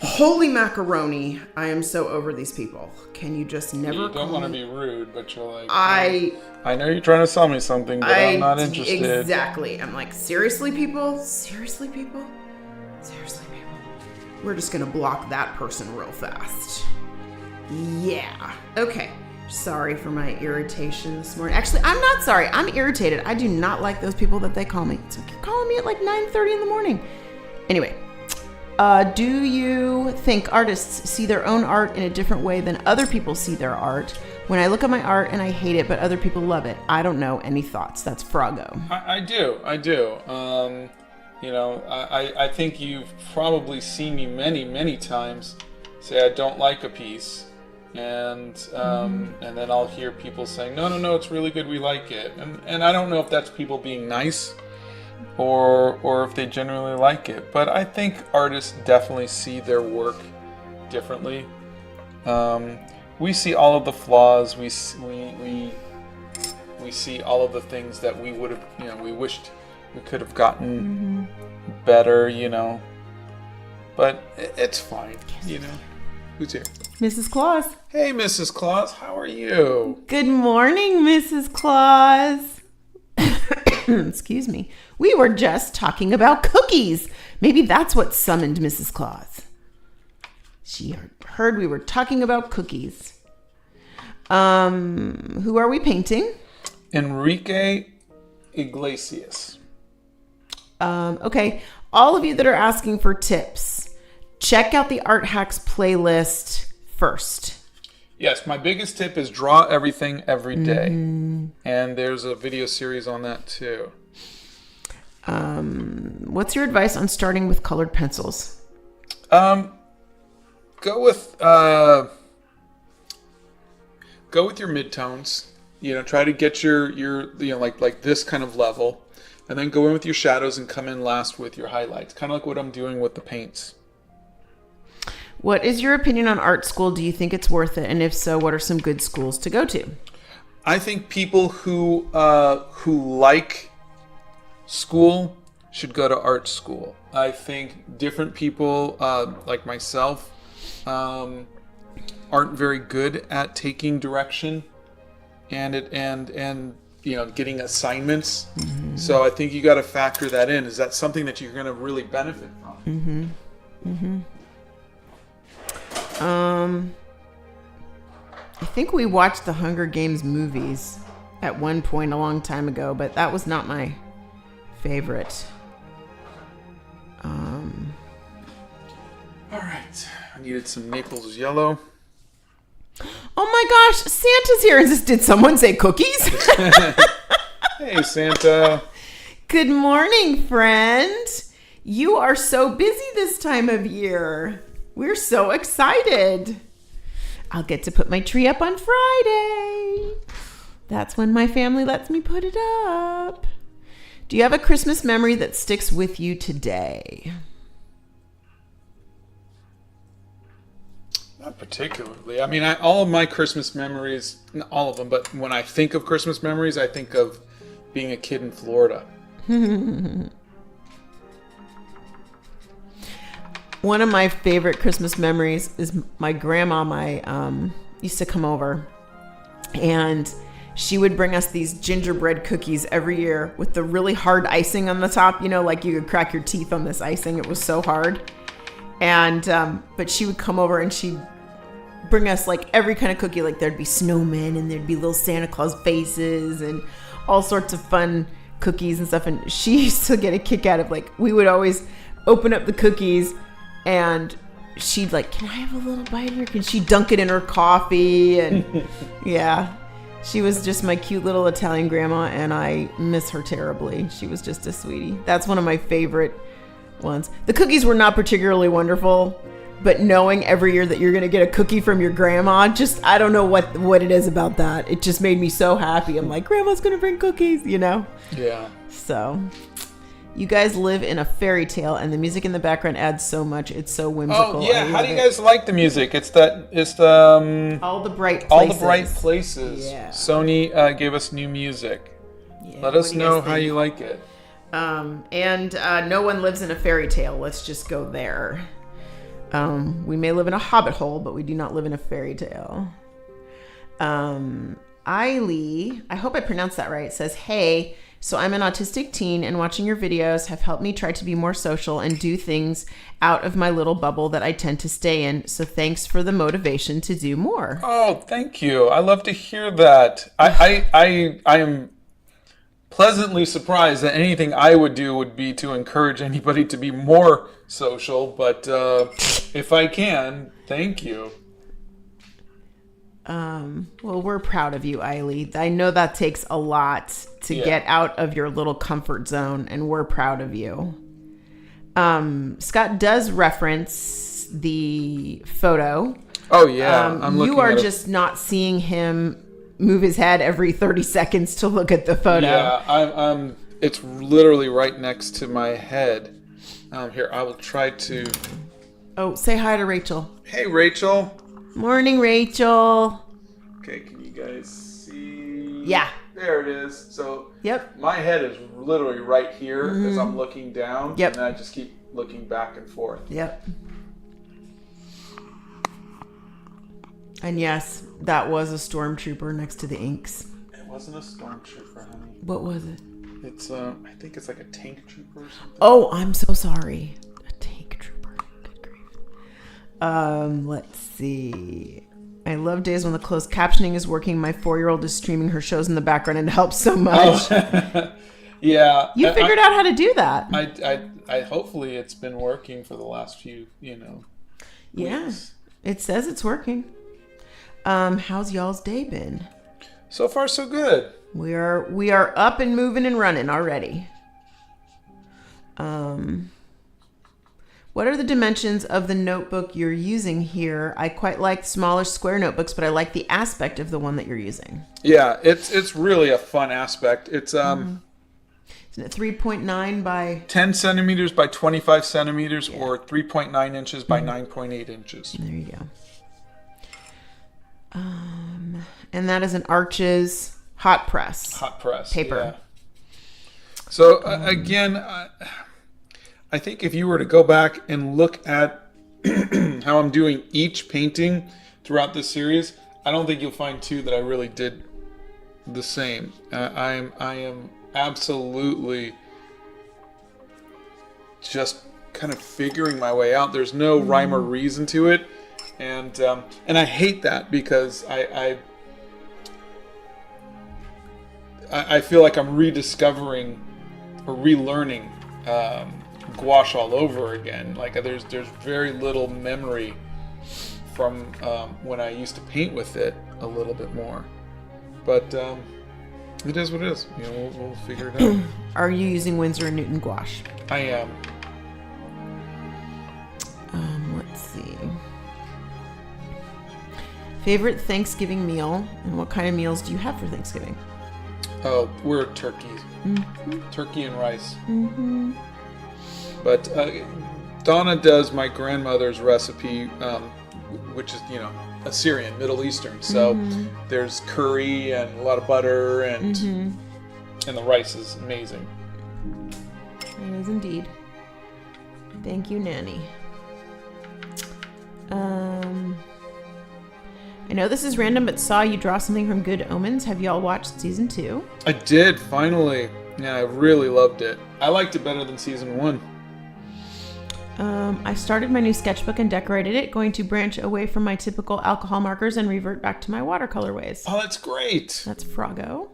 Speaker 1: Holy macaroni. I am so over these people. Can you just never
Speaker 2: You don't want to be rude, but you're like,
Speaker 1: I
Speaker 2: know you're trying to sell me something, but I'm not interested.
Speaker 1: Exactly. I'm like, seriously, people? Seriously, people? Seriously, people? We're just going to block that person real fast. Yeah. Okay. Sorry for my irritation this morning. Actually, I'm not sorry. I'm irritated. I do not like those people that they call me. So you're calling me at like 9:30 in the morning. Anyway, do you think artists see their own art in a different way than other people see their art? When I look at my art and I hate it, but other people love it, I don't know. Any thoughts? That's Froggo.
Speaker 2: I do. I think you've probably seen me many times say I don't like a piece. And then I'll hear people saying, no, it's really good, we like it. And I don't know if that's people being nice or if they genuinely like it. But I think artists definitely see their work differently. We see all of the flaws. We we see all of the things that we would have, we wished we could have gotten better, But it's fine, Who's here?
Speaker 3: Mrs. Claus.
Speaker 2: Hey, Mrs. Claus, how are you?
Speaker 3: Good morning, Mrs. Claus. Excuse me. We were just talking about cookies. Maybe that's what summoned Mrs. Claus. She heard we were talking about cookies. Who are we painting?
Speaker 2: Enrique Iglesias.
Speaker 3: Okay. All of you that are asking for tips, check out the Art Hacks playlist first.
Speaker 2: Yes, my biggest tip is draw everything every day. And there's a video series on that too.
Speaker 3: What's your advice on starting with colored pencils?
Speaker 2: Go with your midtones. Try to get your like this kind of level, and then go in with your shadows and come in last with your highlights. Kind of like what I'm doing with the paints.
Speaker 3: What is your opinion on art school? Do you think it's worth it? And if so, what are some good schools to go to?
Speaker 2: I think people who like school should go to art school. I think different people like myself aren't very good at taking direction and getting assignments. So I think you got to factor that in. Is that something that you're going to really benefit from?
Speaker 3: I think we watched the Hunger Games movies at one point a long time ago, but that was not my favorite.
Speaker 2: All right. I needed some Naples yellow.
Speaker 3: Oh my gosh, Santa's here. Did someone say cookies?
Speaker 2: Hey, Santa.
Speaker 3: Good morning, friend. You are so busy this time of year. We're so excited. I'll get to put my tree up on Friday. That's when my family lets me put it up. Do you have a Christmas memory that sticks with you today?
Speaker 2: Not particularly. I mean, all of my Christmas memories, not all of them, but when I think of Christmas memories, I think of being a kid in Florida.
Speaker 3: One of my favorite Christmas memories is my grandma used to come over, and she would bring us these gingerbread cookies every year with the really hard icing on the top, like you could crack your teeth on this icing. It was so hard. And but she would come over and she'd bring us like every kind of cookie. Like there'd be snowmen and there'd be little Santa Claus faces and all sorts of fun cookies and stuff. And she used to get a kick out of we would always open up the cookies and she'd like, can I have a little bite here? Can she dunk it in her coffee? And yeah, she was just my cute little Italian grandma, and I miss her terribly. She was just a sweetie. That's one of my favorite ones. The cookies were not particularly wonderful, but knowing every year that you're going to get a cookie from your grandma, just, I don't know what it is about that. It just made me so happy. I'm like, grandma's going to bring cookies,
Speaker 2: Yeah.
Speaker 3: So you guys live in a fairy tale, and the music in the background adds so much. It's so whimsical.
Speaker 2: Oh yeah, how do you guys like the music? It's the
Speaker 3: all the bright places.
Speaker 2: All the bright places.
Speaker 3: Yeah.
Speaker 2: Sony gave us new music.
Speaker 3: Yeah,
Speaker 2: Let us know how you like it.
Speaker 3: And no one lives in a fairy tale. Let's just go there. We may live in a hobbit hole, but we do not live in a fairy tale. Eiley, I hope I pronounced that right, says, hey, so I'm an autistic teen, and watching your videos have helped me try to be more social and do things out of my little bubble that I tend to stay in. So thanks for the motivation to do more.
Speaker 2: Oh, thank you. I love to hear that. I am pleasantly surprised that anything I would do would be to encourage anybody to be more social. But if I can, thank you.
Speaker 3: Well, we're proud of you, Eiley. I know that takes a lot to get out of your little comfort zone, and we're proud of you. Scott does reference the photo.
Speaker 2: Oh yeah, I'm looking.
Speaker 3: You are
Speaker 2: at
Speaker 3: just not seeing him move his head every 30 seconds to look at the photo.
Speaker 2: Yeah, I'm. It's literally right next to my head. Here, I will try to.
Speaker 3: Oh, say hi to Rachel.
Speaker 2: Hey, Rachel.
Speaker 3: Morning, Rachel.
Speaker 2: Okay, can you guys see?
Speaker 3: Yeah.
Speaker 2: There it is. So
Speaker 3: Yep.
Speaker 2: my head is literally right here as I'm looking down.
Speaker 3: Yep.
Speaker 2: And I just keep looking back and forth.
Speaker 3: Yep. And yes, that was a stormtrooper next to the inks.
Speaker 2: It wasn't a stormtrooper, honey.
Speaker 3: What was it?
Speaker 2: It's I think it's like a tank trooper or something.
Speaker 3: Oh, I'm so sorry. A tank trooper. Good grief. Let's see. I love days when the closed captioning is working. My 4-year-old is streaming her shows in the background and it helps so much.
Speaker 2: Oh. Yeah.
Speaker 3: You figured out how to do that.
Speaker 2: I hopefully it's been working for the last few,
Speaker 3: Yeah.
Speaker 2: weeks.
Speaker 3: It says it's working. How's y'all's day been?
Speaker 2: So far so good.
Speaker 3: We are up and moving and running already. What are the dimensions of the notebook you're using here? I quite like smaller square notebooks, but I like the aspect of the one that you're using.
Speaker 2: Yeah, it's really a fun aspect. It's
Speaker 3: Isn't it 3.9 by
Speaker 2: 10 centimeters by 25 centimeters or 3.9 inches by 9.8 inches.
Speaker 3: There you go. And that is an Arches hot press.
Speaker 2: Hot press.
Speaker 3: Paper.
Speaker 2: Yeah. So again, I think if you were to go back and look at how I'm doing each painting throughout this series, I don't think you'll find two that I really did the same. I am absolutely just kind of figuring my way out. There's no rhyme or reason to it, and I hate that because I feel like I'm rediscovering or relearning gouache all over again. Like there's very little memory from when I used to paint with it a little bit more, but it is what it is. We'll figure it out.
Speaker 3: Are you using Winsor & Newton gouache?
Speaker 2: I am.
Speaker 3: Let's see. Favorite Thanksgiving meal, and what kind of meals do you have for Thanksgiving?
Speaker 2: Oh, we're turkeys. Turkey and rice. But Donna does my grandmother's recipe, which is, Assyrian, Middle Eastern. So there's curry and a lot of butter, and the rice is amazing.
Speaker 3: It is indeed. Thank you, Nanny. I know this is random, but saw you draw something from Good Omens. Have y'all watched season 2?
Speaker 2: I did, finally. Yeah, I really loved it. I liked it better than season 1.
Speaker 3: I started my new sketchbook and decorated it, going to branch away from my typical alcohol markers and revert back to my watercolor ways.
Speaker 2: Oh, that's great.
Speaker 3: That's Froggo.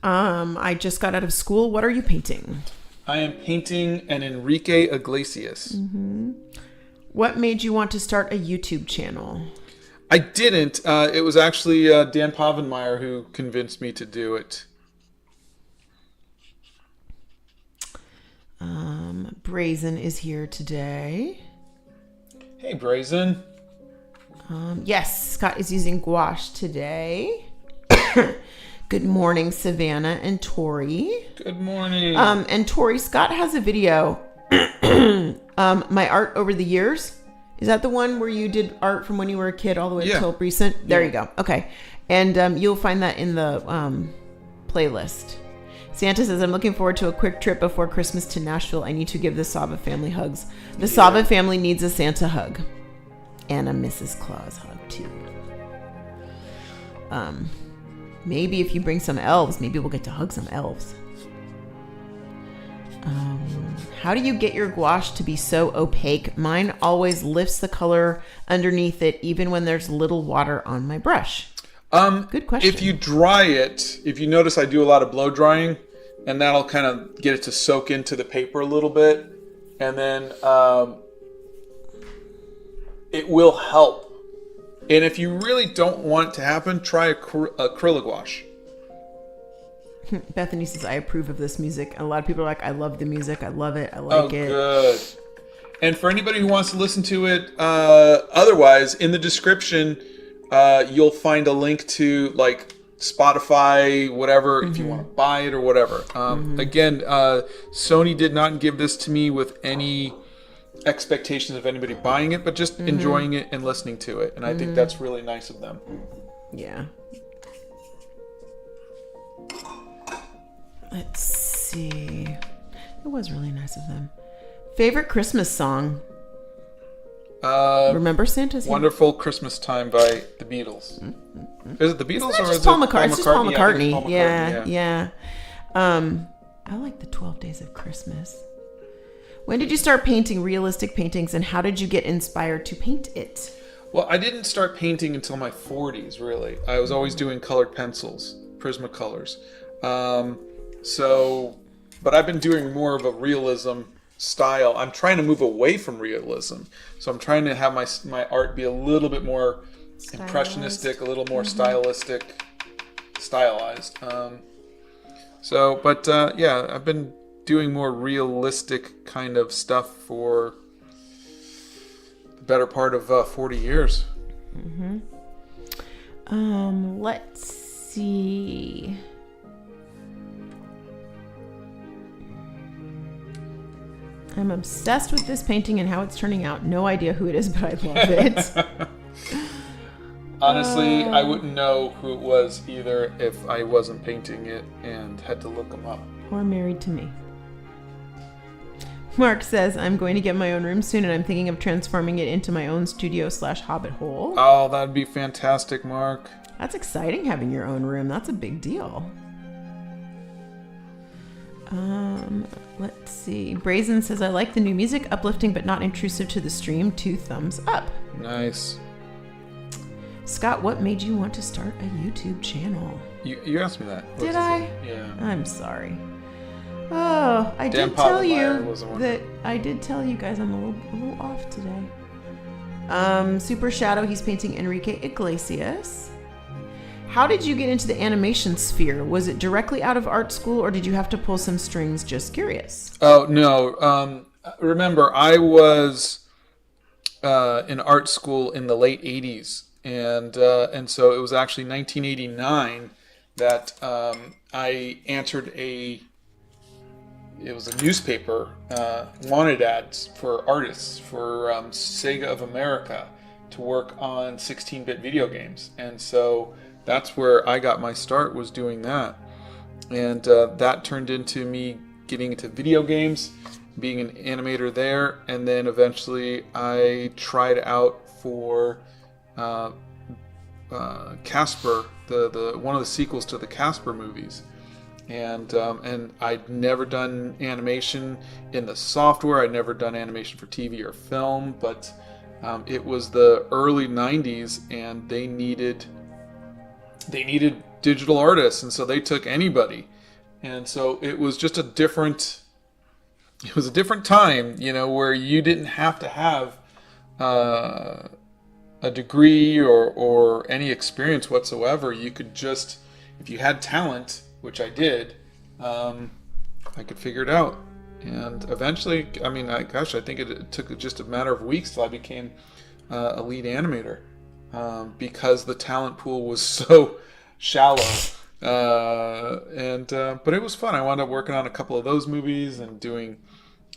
Speaker 3: I just got out of school. What are you painting?
Speaker 2: I am painting an Enrique Iglesias.
Speaker 3: What made you want to start a YouTube channel?
Speaker 2: I didn't. It was actually Dan Povenmire who convinced me to do it.
Speaker 3: Brazen is here today.
Speaker 2: Hey, Brazen.
Speaker 3: Yes, Scott is using gouache today. Good morning, Savannah and Tori.
Speaker 2: Good morning.
Speaker 3: And Tori, Scott has a video. My art over the years. Is that the one where you did art from when you were a kid all the way until recent? There you go. Okay. And you'll find that in the playlist. Santa says, I'm looking forward to a quick trip before Christmas to Nashville. I need to give the Sava family hugs. The Sava family needs a Santa hug. And a Mrs. Claus hug, too. Maybe if you bring some elves, maybe we'll get to hug some elves. How do you get your gouache to be so opaque? Mine always lifts the color underneath it, even when there's little water on my brush. Good question.
Speaker 2: If you dry it, if you notice I do a lot of blow drying, and that'll kind of get it to soak into the paper a little bit, and then it will help. And if you really don't want it to happen, try acrylic gouache.
Speaker 3: Bethany says, I approve of this music. A lot of people are like, I love the music. I love it. I like it.
Speaker 2: Good. And for anybody who wants to listen to it, otherwise, in the description, you'll find a link to like Spotify, whatever, if you want to buy it or whatever. Again, Sony did not give this to me with any expectations of anybody buying it, but just enjoying it and listening to it. And I think that's really nice of them.
Speaker 3: Yeah. Let's see. It was really nice of them. Favorite Christmas song? Remember Santa's
Speaker 2: Wonderful Christmas Time by the Beatles. Is it the Beatles or is it
Speaker 3: Paul McCartney? It's just Paul
Speaker 2: Yeah, I think it's
Speaker 3: McCartney.
Speaker 2: Paul McCartney,
Speaker 3: Yeah. I like the 12 Days of Christmas. When did you start painting realistic paintings, and how did you get inspired to paint it?
Speaker 2: Well, I didn't start painting until my 40s, really. I was always doing colored pencils, Prismacolors. But I've been doing more of a realism style. I'm trying to move away from realism. So I'm trying to have my art be a little bit more impressionistic, a little more stylized. I've been doing more realistic kind of stuff for the better part of 40 years.
Speaker 3: Let's see. I'm obsessed with this painting and how it's turning out. No idea who it is, but I love it.
Speaker 2: Honestly, I wouldn't know who it was either if I wasn't painting it and had to look them up.
Speaker 3: Or Married to Me. Mark says, I'm going to get my own room soon, and I'm thinking of transforming it into my own studio/Hobbit hole.
Speaker 2: Oh, that'd be fantastic, Mark.
Speaker 3: That's exciting, having your own room. That's a big deal. Let's see. Brazen says, I like the new music, uplifting but not intrusive to the stream. 2 thumbs up.
Speaker 2: Nice.
Speaker 3: Scott, what made you want to start a YouTube channel?
Speaker 2: You asked me that.
Speaker 3: Did I?
Speaker 2: Yeah.
Speaker 3: I'm sorry. Oh, I
Speaker 2: Dan
Speaker 3: did tell you
Speaker 2: Povenmire was the one.
Speaker 3: that I did tell you guys I'm a little off today. Super Shadow, he's painting Enrique Iglesias. How did you get into the animation sphere? Was it directly out of art school, or did you have to pull some strings? Just curious.
Speaker 2: Oh, no. Remember, I was in art school in the late 80s. And so it was actually 1989 that I entered it was a newspaper, wanted ads for artists for Sega of America to work on 16-bit video games. And so that's where I got my start, was doing that. And that turned into me getting into video games, being an animator there. And then eventually I tried out for Casper, the one of the sequels to the Casper movies. And I'd never done animation in the software. I'd never done animation for TV or film, but it was the early 90s, and they needed digital artists, and so they took anybody. And so it was just a different time, where you didn't have to have a degree or any experience whatsoever. You could just, if you had talent, which I did, I could figure it out. And eventually, I think it took just a matter of weeks till I became a lead animator, because the talent pool was so shallow. But it was fun. I wound up working on a couple of those movies and doing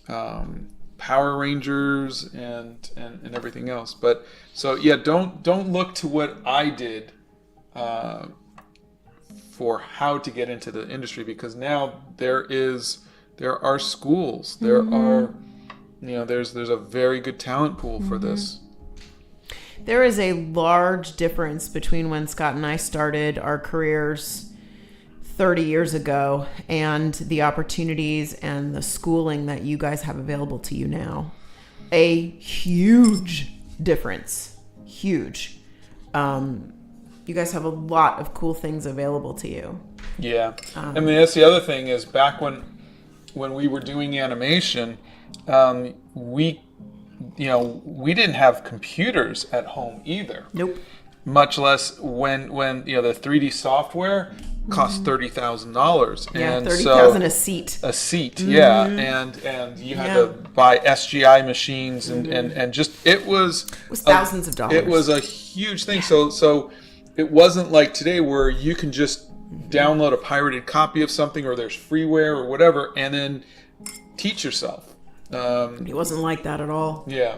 Speaker 2: Power Rangers and everything else. But so yeah, don't look to what I did for how to get into the industry, because now there are schools, there are there's a very good talent pool for this.
Speaker 3: There is a large difference between when Scott and I started our careers 30 years ago and the opportunities and the schooling that you guys have available to you now. A huge difference. Huge. You guys have a lot of cool things available to you.
Speaker 2: Yeah. That's the other thing, is back when we were doing animation, we didn't have computers at home either.
Speaker 3: Nope.
Speaker 2: Much less when the 3D software cost $30,000.
Speaker 3: Yeah,
Speaker 2: and
Speaker 3: $30,000 a seat.
Speaker 2: A seat, yeah, and you had to buy SGI machines and just it was
Speaker 3: thousands of dollars.
Speaker 2: It was a huge thing. So it wasn't like today where you can just download a pirated copy of something, or there's freeware or whatever, and then teach yourself.
Speaker 3: It wasn't like that at all.
Speaker 2: Yeah.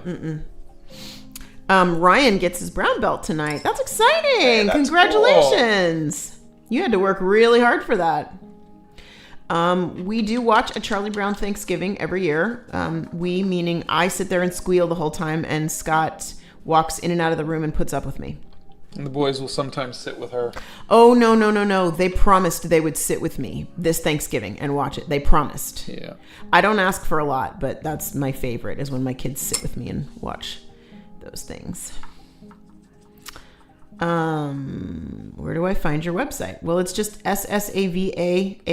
Speaker 3: Ryan gets his brown belt tonight. That's exciting.
Speaker 2: Hey, that's
Speaker 3: Congratulations. Cool. You had to work really hard for that. We do watch a Charlie Brown Thanksgiving every year. We, meaning I sit there and squeal the whole time, and Scott walks in and out of the room and puts up with me.
Speaker 2: And the boys will sometimes sit with her.
Speaker 3: Oh, no. They promised they would sit with me this Thanksgiving and watch it. They promised.
Speaker 2: Yeah.
Speaker 3: I don't ask for a lot, but that's my favorite, is when my kids sit with me and watch those things. Where do I find your website? Well, it's just ssavaart.com.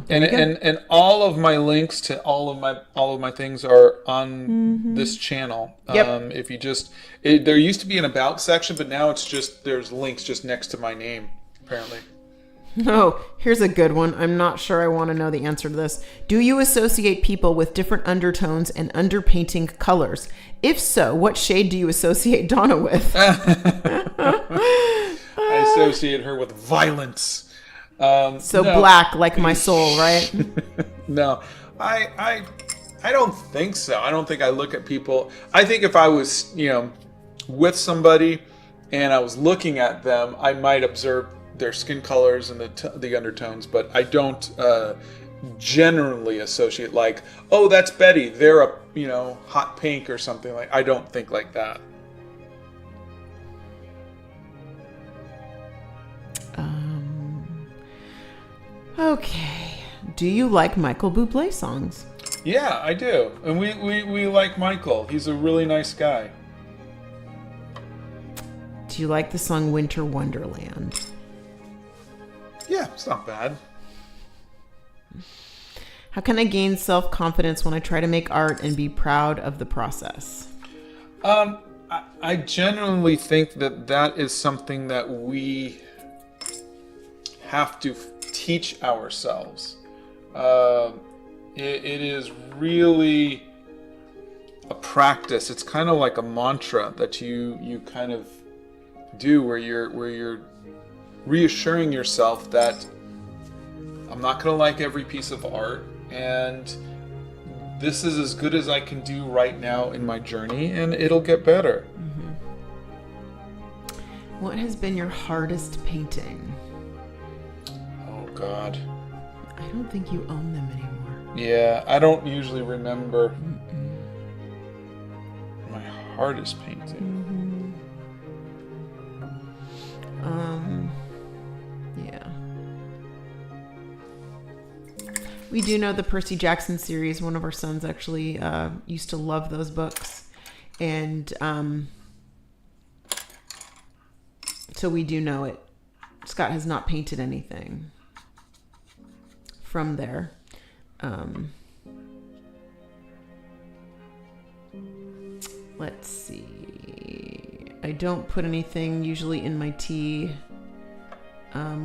Speaker 2: Yeah. And all of my links to all of my things are on this channel.
Speaker 3: Yep.
Speaker 2: If you just there used to be an about section, but now it's just there's links just next to my name, apparently.
Speaker 3: Oh, here's a good one. I'm not sure I want to know the answer to this. Do you associate people with different undertones and underpainting colors? If so, what shade do you associate Donna with?
Speaker 2: I associate her with violence.
Speaker 3: No. Black, like my soul, right?
Speaker 2: No, I don't think so. I don't think I look at people. I think if I was, with somebody and I was looking at them, I might observe their skin colors and the undertones, but I don't generally associate like, oh, that's Betty, they're a hot pink or something. Like, I don't think like that.
Speaker 3: Okay. Do you like Michael Bublé songs?
Speaker 2: Yeah, I do, and we like Michael. He's a really nice guy.
Speaker 3: Do you like the song Winter Wonderland?
Speaker 2: Yeah, it's not bad.
Speaker 3: How can I gain self-confidence when I try to make art and be proud of the process?
Speaker 2: I genuinely think that is something that we have to teach ourselves. It is really a practice. It's kind of like a mantra that you kind of do where you're reassuring yourself that I'm not going to like every piece of art, and this is as good as I can do right now in my journey, and it'll get better.
Speaker 3: Mm-hmm. What has been your hardest painting?
Speaker 2: Oh, God.
Speaker 3: I don't think you own them anymore.
Speaker 2: Yeah, I don't usually remember my hardest painting.
Speaker 3: Yeah. We do know the Percy Jackson series. One of our sons actually used to love those books. And so we do know it. Scott has not painted anything from there. Let's see. I don't put anything usually in my tea.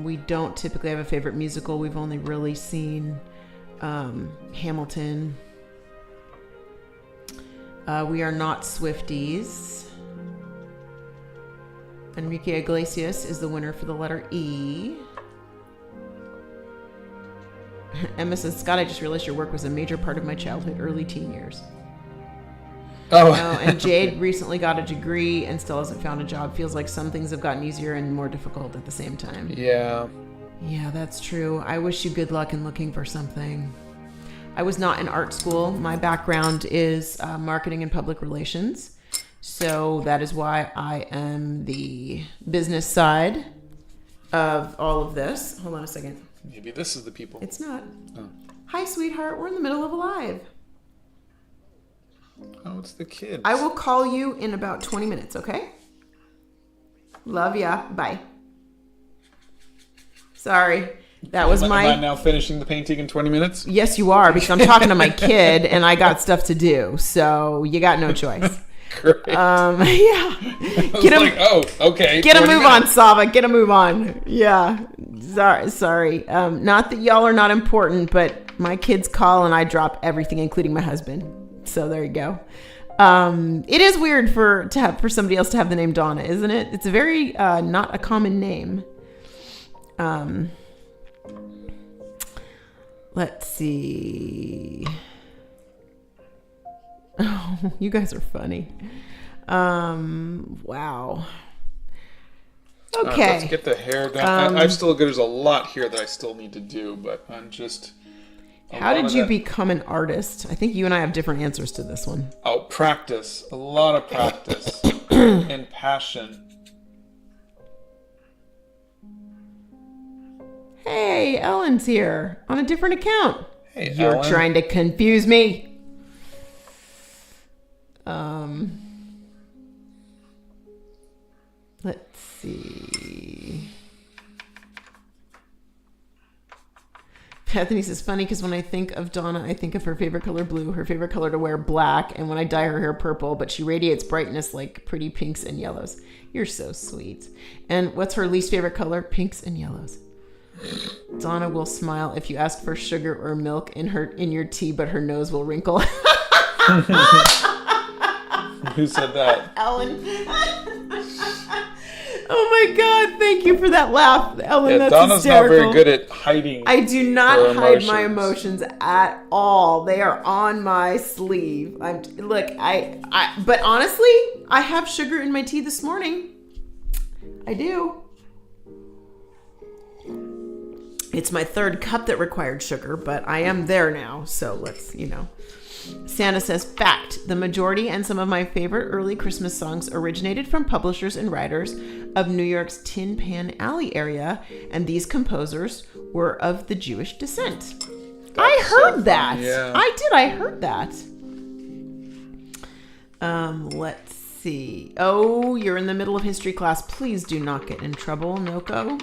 Speaker 3: We don't typically have a favorite musical. We've only really seen Hamilton. We are not Swifties. Enrique Iglesias is the winner for the letter E. Emma says, Scott, I just realized your work was a major part of my childhood, early teen years.
Speaker 2: Oh.
Speaker 3: And Jade recently got a degree and still hasn't found a job. Feels like some things have gotten easier and more difficult at the same time.
Speaker 2: Yeah.
Speaker 3: Yeah, that's true. I wish you good luck in looking for something. I was not in art school. My background is marketing and public relations. So that is why I am the business side of all of this. Hold on a second.
Speaker 2: Maybe this is the people.
Speaker 3: It's not.
Speaker 2: Oh.
Speaker 3: Hi, sweetheart. We're in the middle of a live.
Speaker 2: Oh, it's the kids.
Speaker 3: I will call you in about 20 minutes, okay? Love ya. Bye. Sorry. That was
Speaker 2: Am
Speaker 3: my...
Speaker 2: I now finishing the painting in 20 minutes?
Speaker 3: Yes, you are, because I'm talking to my kid, and I got stuff to do. So you got no choice.
Speaker 2: Great.
Speaker 3: Yeah.
Speaker 2: Okay.
Speaker 3: Get a
Speaker 2: 20
Speaker 3: move
Speaker 2: minutes.
Speaker 3: on, Saba. Get a move on. Yeah. Sorry. Not that y'all are not important, but my kids call and I drop everything, including my husband. So there you go. It is weird for somebody else to have the name Donna, isn't it? It's a very not a common name. Let's see. Oh, you guys are funny. Wow. Okay.
Speaker 2: Let's get the hair done. There's a lot here that I still need to do, but I'm just...
Speaker 3: How did you become an artist? I think you and I have different answers to this one.
Speaker 2: Oh, practice. A lot of practice. And passion.
Speaker 3: Hey, Ellen's here on a different account.
Speaker 2: Hey,
Speaker 3: You're
Speaker 2: Ellen.
Speaker 3: trying to confuse me. Let's see. Bethany says, funny because when I think of Donna, I think of her favorite color blue, her favorite color to wear black, and when I dye her hair purple, but she radiates brightness like pretty pinks and yellows. You're so sweet. And what's her least favorite color? Pinks and yellows. Donna will smile if you ask for sugar or milk in your tea, but her nose will wrinkle.
Speaker 2: Who said that?
Speaker 3: Ellen. Oh my God! Thank you for that laugh, Ellen.
Speaker 2: Yeah,
Speaker 3: that's
Speaker 2: Donna's
Speaker 3: hysterical.
Speaker 2: not very good at hiding.
Speaker 3: I do not
Speaker 2: her
Speaker 3: hide my
Speaker 2: emotions.
Speaker 3: emotions at all. They are on my sleeve. But honestly, I have sugar in my tea this morning. I do. It's my third cup that required sugar, but I am there now. So let's, Santa says, fact, the majority and some of my favorite early Christmas songs originated from publishers and writers of New York's Tin Pan Alley area, and these composers were of the Jewish descent. I heard that.
Speaker 2: Yeah.
Speaker 3: I heard that. Let's see. Oh, you're in the middle of history class. Please do not get in trouble, Noko.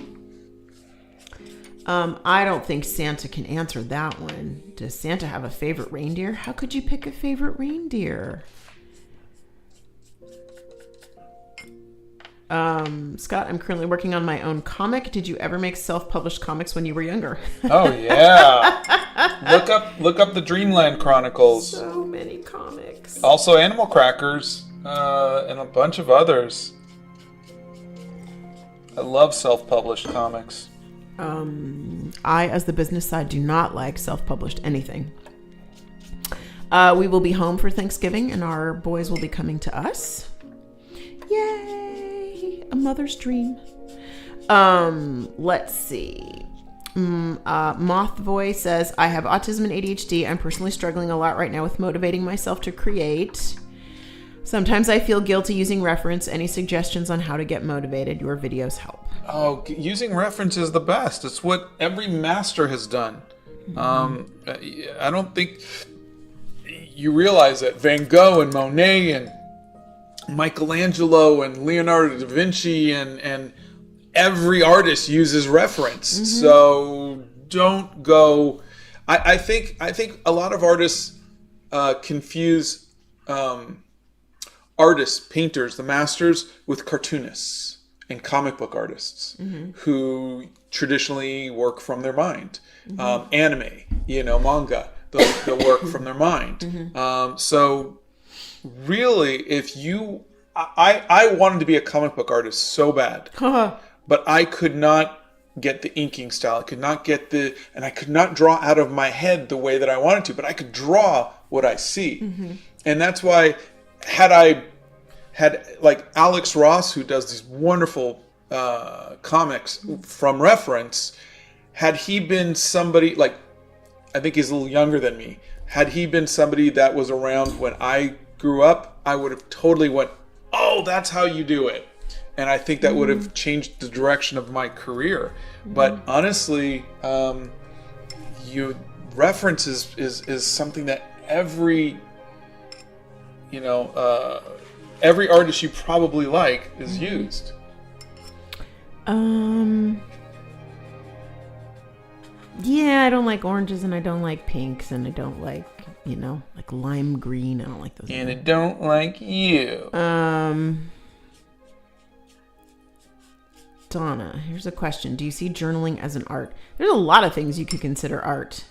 Speaker 3: I don't think Santa can answer that one. Does Santa have a favorite reindeer? How could you pick a favorite reindeer? Scott, I'm currently working on my own comic. Did you ever make self-published comics when you were younger?
Speaker 2: Oh yeah. Look up the Dreamland Chronicles.
Speaker 3: So many comics.
Speaker 2: Also Animal Crackers, and a bunch of others. I love self-published comics.
Speaker 3: I, as the business side, do not like self-published anything. We will be home for Thanksgiving, and our boys will be coming to us. Yay! A mother's dream. Let's see. Mothboy says, I have autism and ADHD. I'm personally struggling a lot right now with motivating myself to create. Sometimes I feel guilty using reference. Any suggestions on how to get motivated? Your videos help.
Speaker 2: Oh, using reference is the best. It's what every master has done. I don't think you realize that Van Gogh and Monet and Michelangelo and Leonardo da Vinci and every artist uses reference. So don't go. I think a lot of artists confuse artists, painters, the masters, with cartoonists and comic book artists who traditionally work from their mind. Anime, manga, they'll work from their mind. So really, if you... I wanted to be a comic book artist so bad, but I could not get the inking style. I could not get and I could not draw out of my head the way that I wanted to, but I could draw what I see. And that's why had like Alex Ross, who does these wonderful comics from reference, had he been somebody, like, I think he's a little younger than me, had he been somebody that was around when I grew up, I would have totally went, oh, that's how you do it. And I think that would have changed the direction of my career. But honestly, reference is something that every artist you probably like is used.
Speaker 3: Yeah, I don't like oranges, and I don't like pinks, and I don't like, like lime green. I don't like those.
Speaker 2: And I don't like you.
Speaker 3: Donna, here's a question. Do you see journaling as an art? There's a lot of things you could consider art.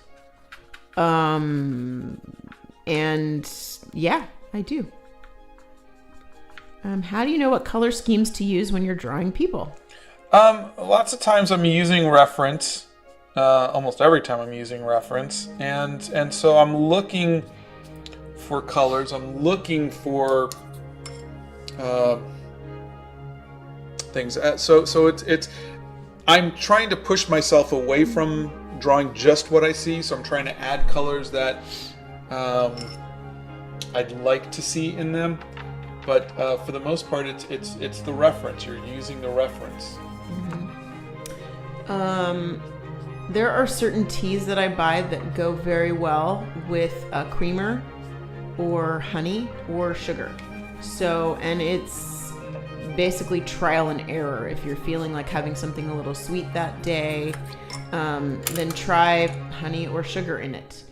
Speaker 3: And yeah, I do. How do you know what color schemes to use when you're drawing people?
Speaker 2: Lots of times I'm using reference. Almost every time I'm using reference. And so I'm looking for colors. I'm looking for things. So it's I'm trying to push myself away from drawing just what I see. So I'm trying to add colors that I'd like to see in them. But for the most part, it's the reference. You're using the reference.
Speaker 3: There are certain teas that I buy that go very well with creamer or honey or sugar. So, and it's basically trial and error. If you're feeling like having something a little sweet that day, then try honey or sugar in it.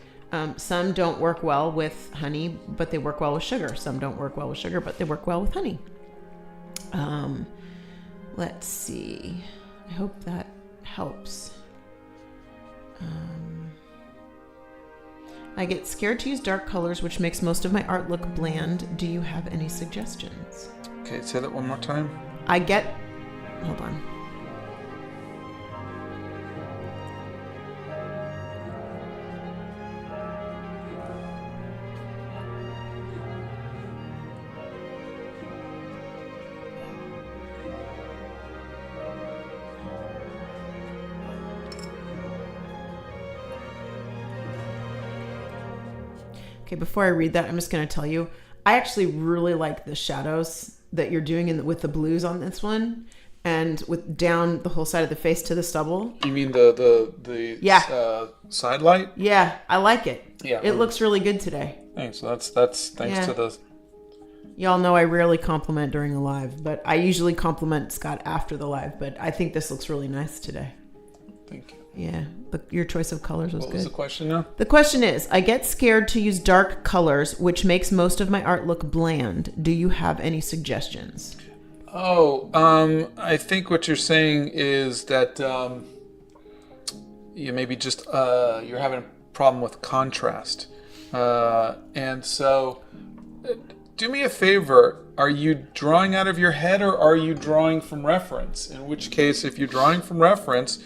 Speaker 3: Some don't work well with honey, but they work well with sugar. Some don't work well with sugar, but they work well with honey. Let's see. I hope that helps. I get scared to use dark colors, which makes most of my art look bland. Do you have any suggestions?
Speaker 2: Okay, say that one more time.
Speaker 3: Hold on. Okay, before I read that, I'm just going to tell you, I actually really like the shadows that you're doing with the blues on this one, and with down the whole side of the face to the stubble.
Speaker 2: You mean the side light?
Speaker 3: Yeah, I like it.
Speaker 2: Yeah,
Speaker 3: it looks really good today.
Speaker 2: Thanks. That's thanks to the.
Speaker 3: Y'all know I rarely compliment during a live, but I usually compliment Scott after the live. But I think this looks really nice today.
Speaker 2: Thank you.
Speaker 3: Yeah, your choice of colors was good.
Speaker 2: What was the question now?
Speaker 3: The question is, I get scared to use dark colors, which makes most of my art look bland. Do you have any suggestions?
Speaker 2: I think what you're saying is that you maybe just you're having a problem with contrast, and so do me a favor. Are you drawing out of your head or are you drawing from reference? In which case, if you're drawing from reference,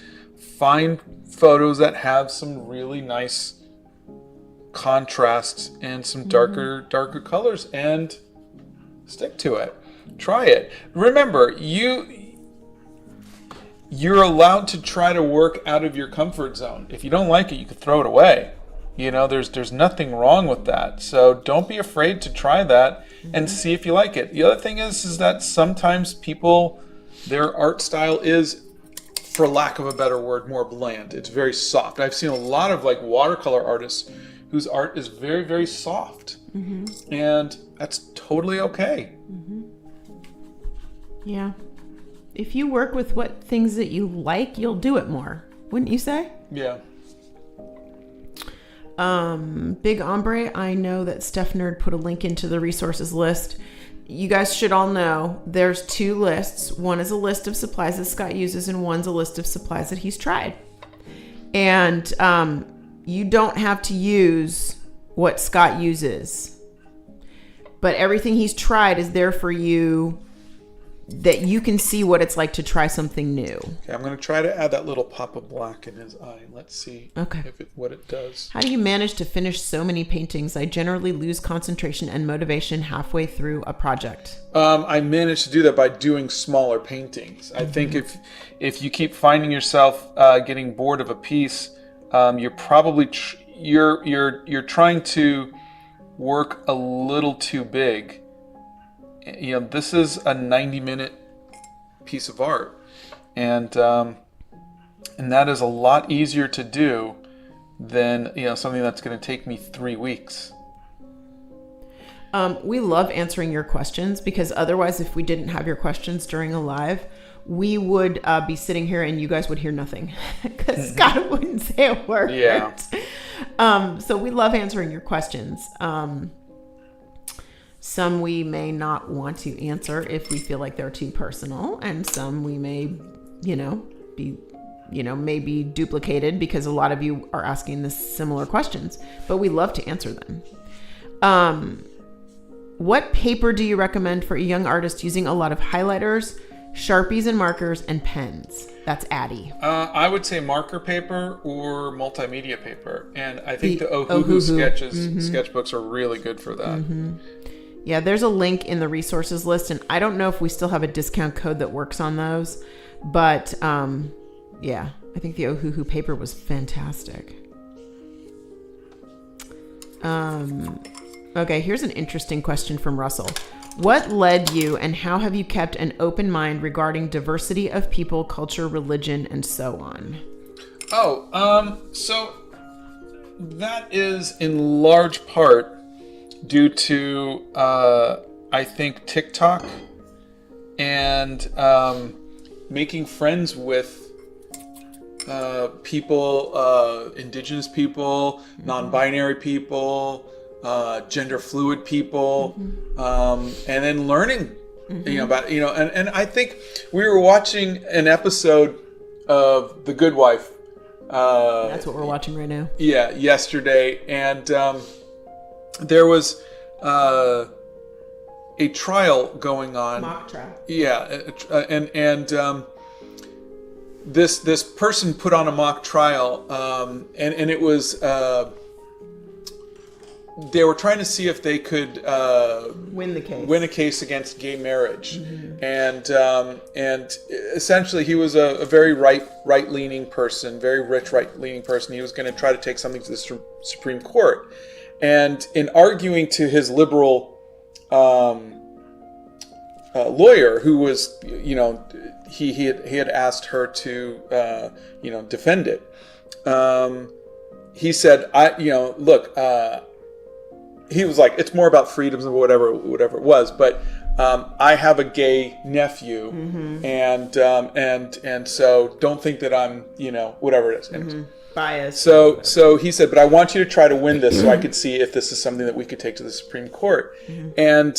Speaker 2: find photos that have some really nice contrast and some darker colors and stick to it. Try it. Remember, you're allowed to try to work out of your comfort zone. If you don't like it, you could throw it away. You know, there's nothing wrong with that. So don't be afraid to try that and see if you like it. The other thing is that sometimes people, their art style is, for lack of a better word, more bland. It's very soft. I've seen a lot of like watercolor artists whose art is very, very soft. And that's totally okay.
Speaker 3: Yeah. If you work with what things that you like, you'll do it more. Wouldn't you say?
Speaker 2: Yeah.
Speaker 3: Big Ombre, I know that Steph Nerd put a link into the resources list. You guys should all know there's two lists. One is a list of supplies that Scott uses, and one's a list of supplies that he's tried. And you don't have to use what Scott uses, but everything he's tried is there for you, that you can see what it's like to try something new.
Speaker 2: Okay, I'm going to try to add that little pop of black in his eye. Let's see what it does.
Speaker 3: How do you manage to finish so many paintings? I generally lose concentration and motivation halfway through a project.
Speaker 2: I managed to do that by doing smaller paintings. I think if you keep finding yourself getting bored of a piece, you're probably you're trying to work a little too big. You know, this is a 90-minute piece of art, and that is a lot easier to do than, you know, something that's going to take me 3 weeks.
Speaker 3: We love answering your questions, because otherwise, if we didn't have your questions during a live, we would be sitting here and you guys would hear nothing, because Scott wouldn't say a word.
Speaker 2: Yeah.
Speaker 3: So we love answering your questions. Some we may not want to answer if we feel like they're too personal, and some we may, maybe duplicated because a lot of you are asking the similar questions, but we love to answer them. What paper do you recommend for a young artist using a lot of highlighters, Sharpies and markers, and pens? That's Addie.
Speaker 2: I would say marker paper or multimedia paper, and I think the Ohuhu sketches sketchbooks are really good for that.
Speaker 3: Yeah, there's a link in the resources list, and I don't know if we still have a discount code that works on those, but yeah, I think the Ohuhu paper was fantastic. Okay, here's an interesting question from Russell. What led you and how have you kept an open mind regarding diversity of people, culture, religion, and so on?
Speaker 2: So that is in large part due to, I think, TikTok and making friends with people, indigenous people, non-binary people, gender fluid people, and then learning, about, and I think we were watching an episode of The Good Wife.
Speaker 3: That's what we're watching right now.
Speaker 2: Yeah, yesterday, and there was a trial going on.
Speaker 3: Mock trial.
Speaker 2: Yeah, and this person put on a mock trial, and it was they were trying to see if they could
Speaker 3: Win a
Speaker 2: case against gay marriage, and essentially he was a very right-leaning person, very rich right-leaning person. He was going to try to take something to the Supreme Court, and in arguing to his liberal lawyer, who was, he had asked her to defend it. He said, look. He was like, it's more about freedoms and whatever it was, but I have a gay nephew, and so don't think that I'm whatever it is.
Speaker 3: Bias.
Speaker 2: So he said, but I want you to try to win this so I could see if this is something that we could take to the Supreme Court. And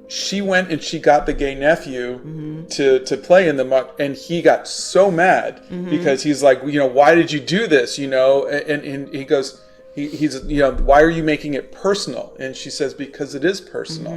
Speaker 2: she went and she got the gay nephew to play in the mock, and he got so mad because he's like, why did you do this? And he goes, he's why are you making it personal? And she says, because it is personal.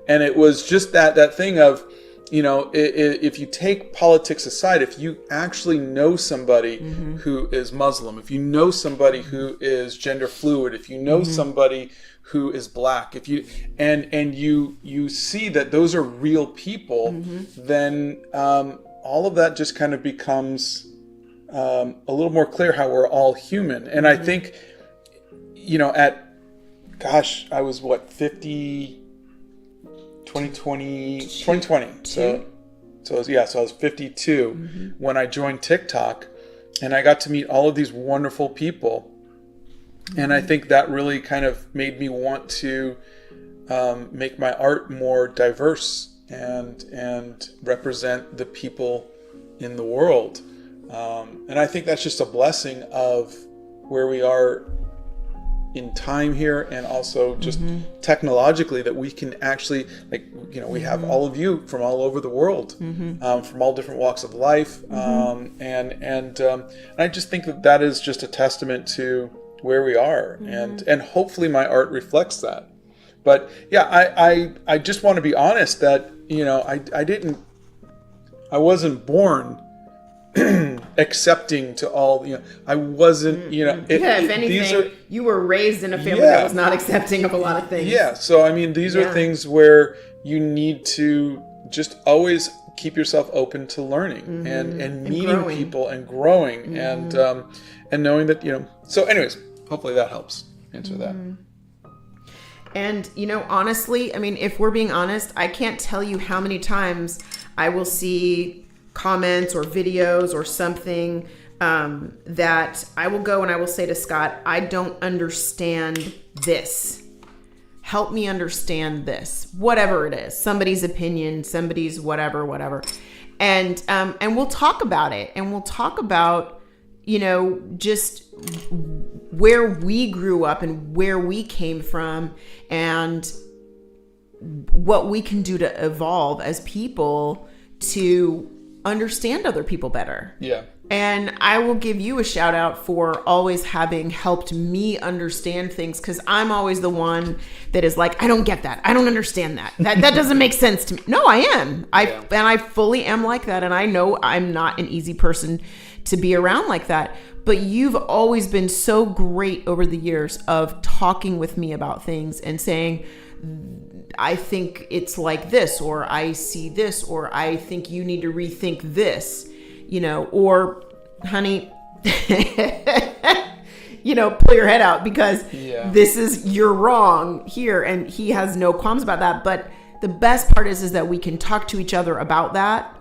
Speaker 2: And it was just that thing of, if you take politics aside, if you actually know somebody who is Muslim, if you know somebody who is gender fluid, if you know somebody who is black, if you and you see that those are real people, then all of that just kind of becomes a little more clear how we're all human. And I think, I was 50, 2020. So I was 52 when I joined TikTok, and I got to meet all of these wonderful people. And I think that really kind of made me want to make my art more diverse and represent the people in the world. And I think that's just a blessing of where we are in time here, and also just technologically, that we can actually, we have all of you from all over the world, from all different walks of life, and I just think that is just a testament to where we are, and hopefully my art reflects that. But yeah, I just want to be honest that I wasn't born accepting to all, I wasn't,
Speaker 3: if anything, you were raised in a family that was not accepting of a lot of things.
Speaker 2: Yeah. So, I mean, these are things where you need to just always keep yourself open to learning and meeting people and growing and knowing that, so anyways, hopefully that helps answer that.
Speaker 3: And, honestly, I mean, if we're being honest, I can't tell you how many times I will see comments or videos or something that I will go and I will say to Scott, I don't understand this. Help me understand this. Whatever it is. Somebody's opinion, somebody's whatever. And we'll talk about it. And we'll talk about, just where we grew up and where we came from and what we can do to evolve as people to understand other people better.
Speaker 2: Yeah.
Speaker 3: And I will give you a shout out for always having helped me understand things, because I'm always the one that is like, I don't get that. I don't understand that. That doesn't make sense to me. No, I am. And I fully am like that. And I know I'm not an easy person to be around like that. But you've always been so great over the years of talking with me about things and saying, I think it's like this, or I see this, or I think you need to rethink this, or honey, pull your head out because you're wrong here. And he has no qualms about that. But the best part is that we can talk to each other about that.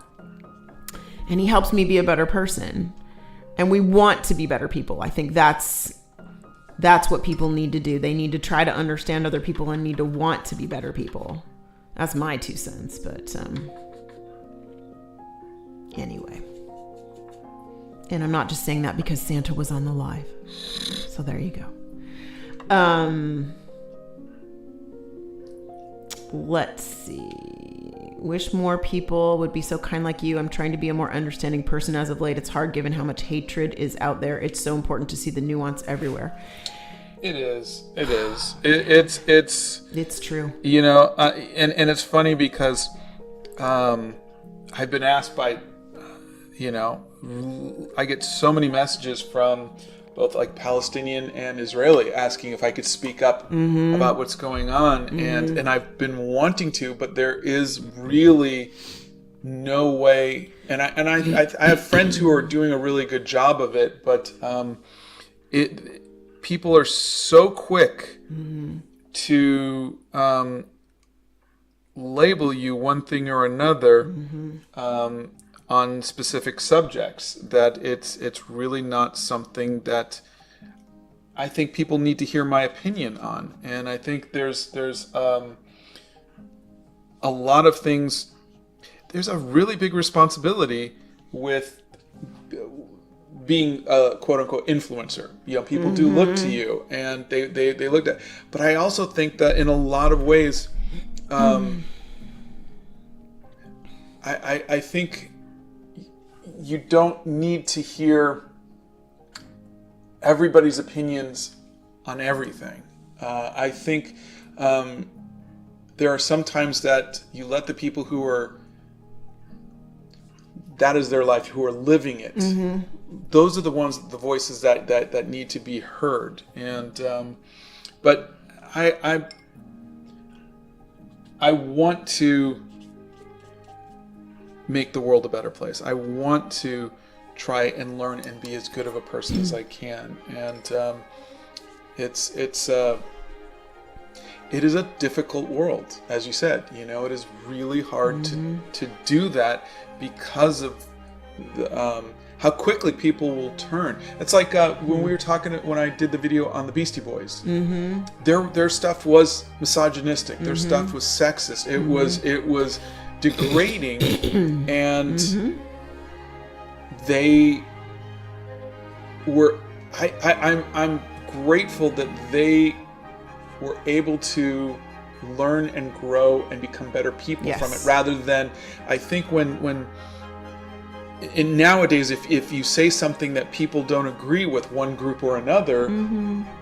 Speaker 3: And he helps me be a better person. And we want to be better people. I think that's what people need to do. They need to try to understand other people and need to want to be better people. That's my 2 cents. But anyway. And I'm not just saying that because Santa was on the live. So there you go. Let's see. Wish more people would be so kind like you. I'm trying to be a more understanding person as of late. It's hard given how much hatred is out there. It's so important to see the nuance everywhere.
Speaker 2: It is. It's
Speaker 3: true.
Speaker 2: And it's funny because I've been asked by, I get so many messages from both like Palestinian and Israeli asking if I could speak up about what's going on. And I've been wanting to, but there is really no way. And I have friends who are doing a really good job of it, but people are so quick to label you one thing or another on specific subjects that it's really not something that I think people need to hear my opinion on. And I think there's a lot of things. There's a really big responsibility with being a quote unquote influencer. People do look to you and they look at, but I also think that in a lot of ways, I think you don't need to hear everybody's opinions on everything. I think there are some times that you let the people who are, that is their life, who are living it. Those are the voices that need to be heard. And but I want to make the world a better place. I want to try and learn and be as good of a person as I can. And it is a difficult world, as you said. It is really hard to do that because of how quickly people will turn. It's like when we were talking, when I did the video on the Beastie Boys, their stuff was misogynistic. Their stuff was sexist. It was degrading, and they were. I'm grateful that they were able to learn and grow and become better people from it, rather than, I think when nowadays if you say something that people don't agree with, one group or another,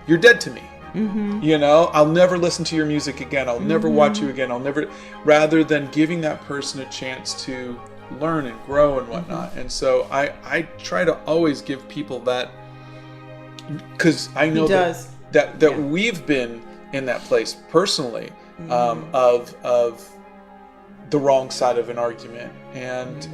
Speaker 2: you're dead to me. I'll never listen to your music again. I'll never watch you again. Rather than giving that person a chance to learn and grow and whatnot. And so I try to always give people that, because I know that we've been in that place personally, of the wrong side of an argument, and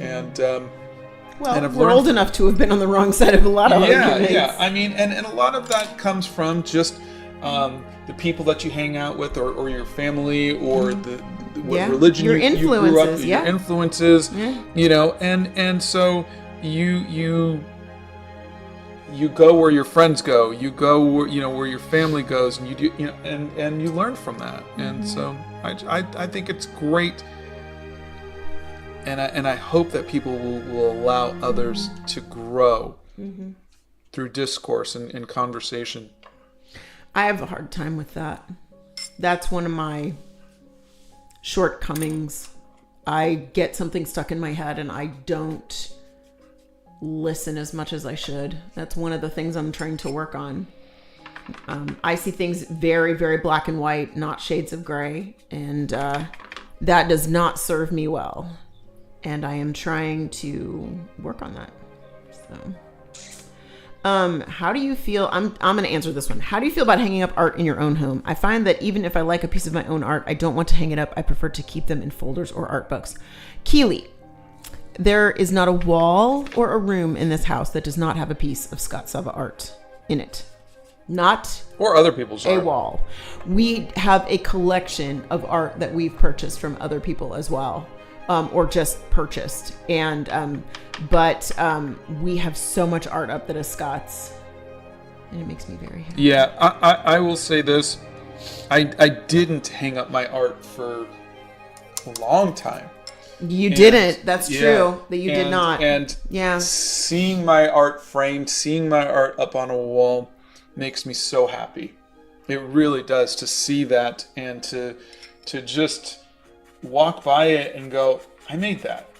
Speaker 3: we're old enough to have been on the wrong side of a lot of arguments.
Speaker 2: Yeah. I mean, and a lot of that comes from just the people that you hang out with, or your family, or what religion
Speaker 3: your
Speaker 2: you grew up with,
Speaker 3: your
Speaker 2: influences, and so you go where your friends go, you go where your family goes, and you do, and you learn from that. And so I think it's great. And I hope that people will allow others to grow through discourse and conversation.
Speaker 3: I have a hard time with that. That's one of my shortcomings. I get something stuck in my head and I don't listen as much as I should. That's one of the things I'm trying to work on. I see things very, very black and white, not shades of gray. And that does not serve me well. And I am trying to work on that. How do you feel? I'm going to answer this one. How do you feel about hanging up art in your own home? I find that even if I like a piece of my own art, I don't want to hang it up. I prefer to keep them in folders or art books. Keely, there is not a wall or a room in this house that does not have a piece of Scott Sava art in it. Not
Speaker 2: or other people's
Speaker 3: a
Speaker 2: art.
Speaker 3: wall. We have a collection of art that we've purchased from other people as well. Or just purchased. And, but we have so much art up that is Scott's. And it makes me very happy.
Speaker 2: Yeah, I will say this. I didn't hang up my art for a long time.
Speaker 3: You didn't. That's
Speaker 2: yeah,
Speaker 3: true. That you did not.
Speaker 2: And
Speaker 3: yeah.
Speaker 2: Seeing my art framed, seeing my art up on a wall makes me so happy. It really does, to see that and to just walk by it and go, I made that.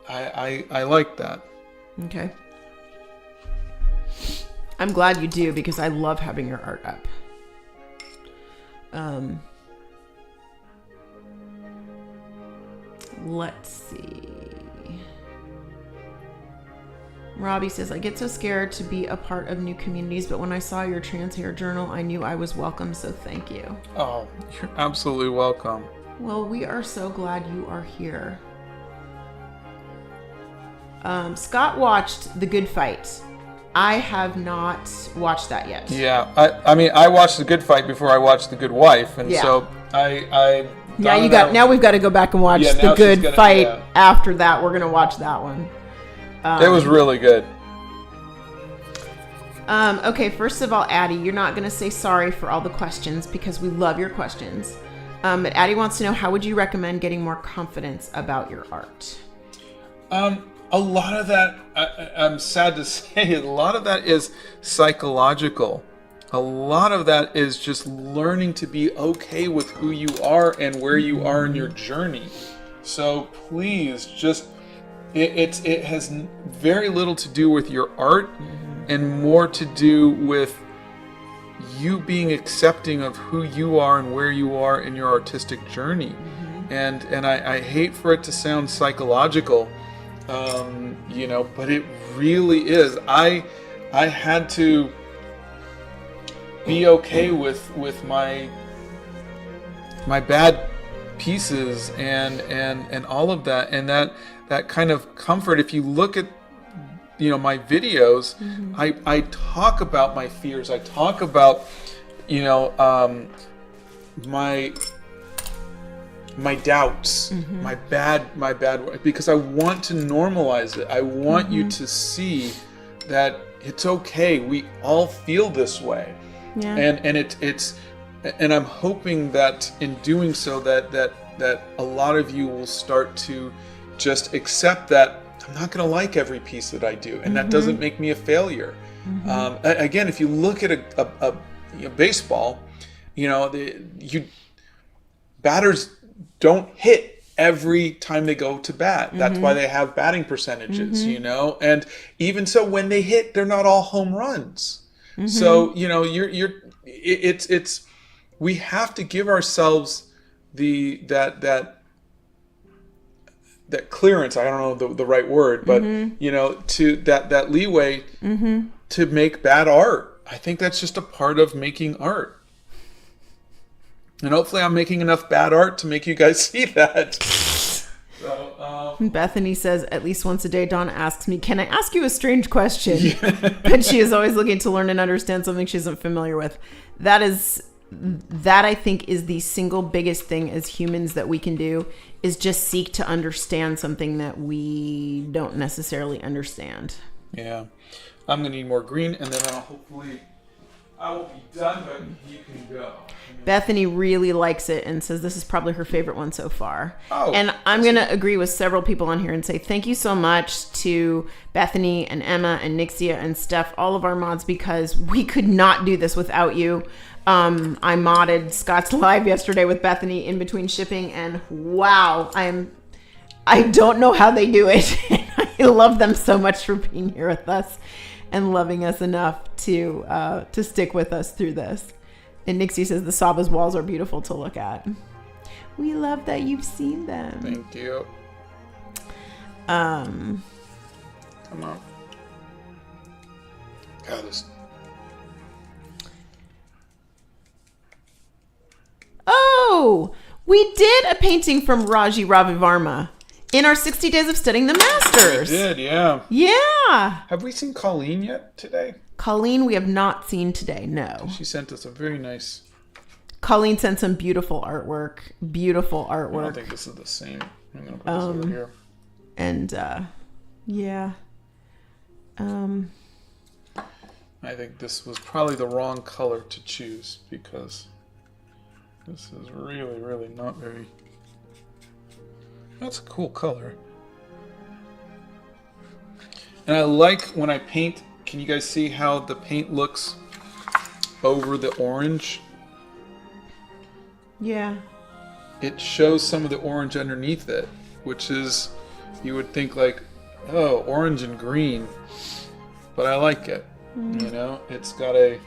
Speaker 2: I like that.
Speaker 3: Okay. I'm glad you do, because I love having your art up. Let's see. Robbie says, I get so scared to be a part of new communities, but when I saw your trans hair journal, I knew I was welcome, so thank you.
Speaker 2: Oh, you're absolutely welcome.
Speaker 3: Well, we are so glad you are here. Scott watched The Good Fight. I have not watched that yet.
Speaker 2: Yeah, I mean, I watched The Good Fight before I watched The Good Wife, and so I
Speaker 3: now we've got to go back and watch The Good Fight. After that, we're gonna watch that one.
Speaker 2: It was really good.
Speaker 3: Okay, first of all, Addie, you're not gonna say sorry for all the questions, because we love your questions. But Addie wants to know, how would you recommend getting more confidence about your art?
Speaker 2: A lot of that, I'm sad to say, a lot of that is psychological. A lot of that is just learning to be okay with who you are and where you are in your journey. So please, just it has very little to do with your art and more to do with you being accepting of who you are and where you are in your artistic journey. And I hate for it to sound psychological, but it really is. I had to be okay with my bad pieces and all of that, and that kind of comfort. If you look at my videos, I talk about my fears. I talk about my doubts, my bad, because I want to normalize it. I want you to see that it's okay. We all feel this way. Yeah. And it's I'm hoping that in doing so that a lot of you will start to just accept that I'm not going to like every piece that I do, and that doesn't make me a failure. Again, if you look at a baseball, batters don't hit every time they go to bat. That's why they have batting percentages, and even so, when they hit, they're not all home runs. So it's we have to give ourselves that clearance. I don't know the right word, but to that leeway to make bad art. I think that's just a part of making art. And hopefully I'm making enough bad art to make you guys see that. So,
Speaker 3: Bethany says, at least once a day, Dawn asks me, can I ask you a strange question? Yeah. But she is always looking to learn and understand something she isn't familiar with. That I think is the single biggest thing as humans that we can do, is just seek to understand something that we don't necessarily understand.
Speaker 2: Yeah. I'm going to need more green, and then hopefully I will be done, but you can go.
Speaker 3: Bethany really likes it and says this is probably her favorite one so far.
Speaker 2: Oh,
Speaker 3: and I'm going to agree with several people on here and say thank you so much to Bethany and Emma and Nixia and Steph, all of our mods, because we could not do this without you. I modded Scott's Live yesterday with Bethany in between shipping, and wow, I don't know how they do it. I love them so much for being here with us and loving us enough to stick with us through this. And Nixie says the Saba's walls are beautiful to look at. We love that you've seen them.
Speaker 2: Thank you. Come on. God, this.
Speaker 3: Oh, we did a painting from Raji Ravivarma in our 60 Days of Studying the Masters.
Speaker 2: We did, yeah.
Speaker 3: Yeah.
Speaker 2: Have we seen Colleen yet today?
Speaker 3: Colleen, we have not seen today, no.
Speaker 2: She sent us a very nice...
Speaker 3: Colleen sent some beautiful artwork. Beautiful
Speaker 2: I don't
Speaker 3: artwork.
Speaker 2: think this is the same. I'm going to put this over here.
Speaker 3: And, yeah.
Speaker 2: I think this was probably the wrong color to choose because this is really, really not very... That's a cool color. And I like when I paint, can you guys see how the paint looks over the orange?
Speaker 3: Yeah.
Speaker 2: It shows some of the orange underneath it, which is, you would think like, oh, orange and green. But I like it. You know, it's got a...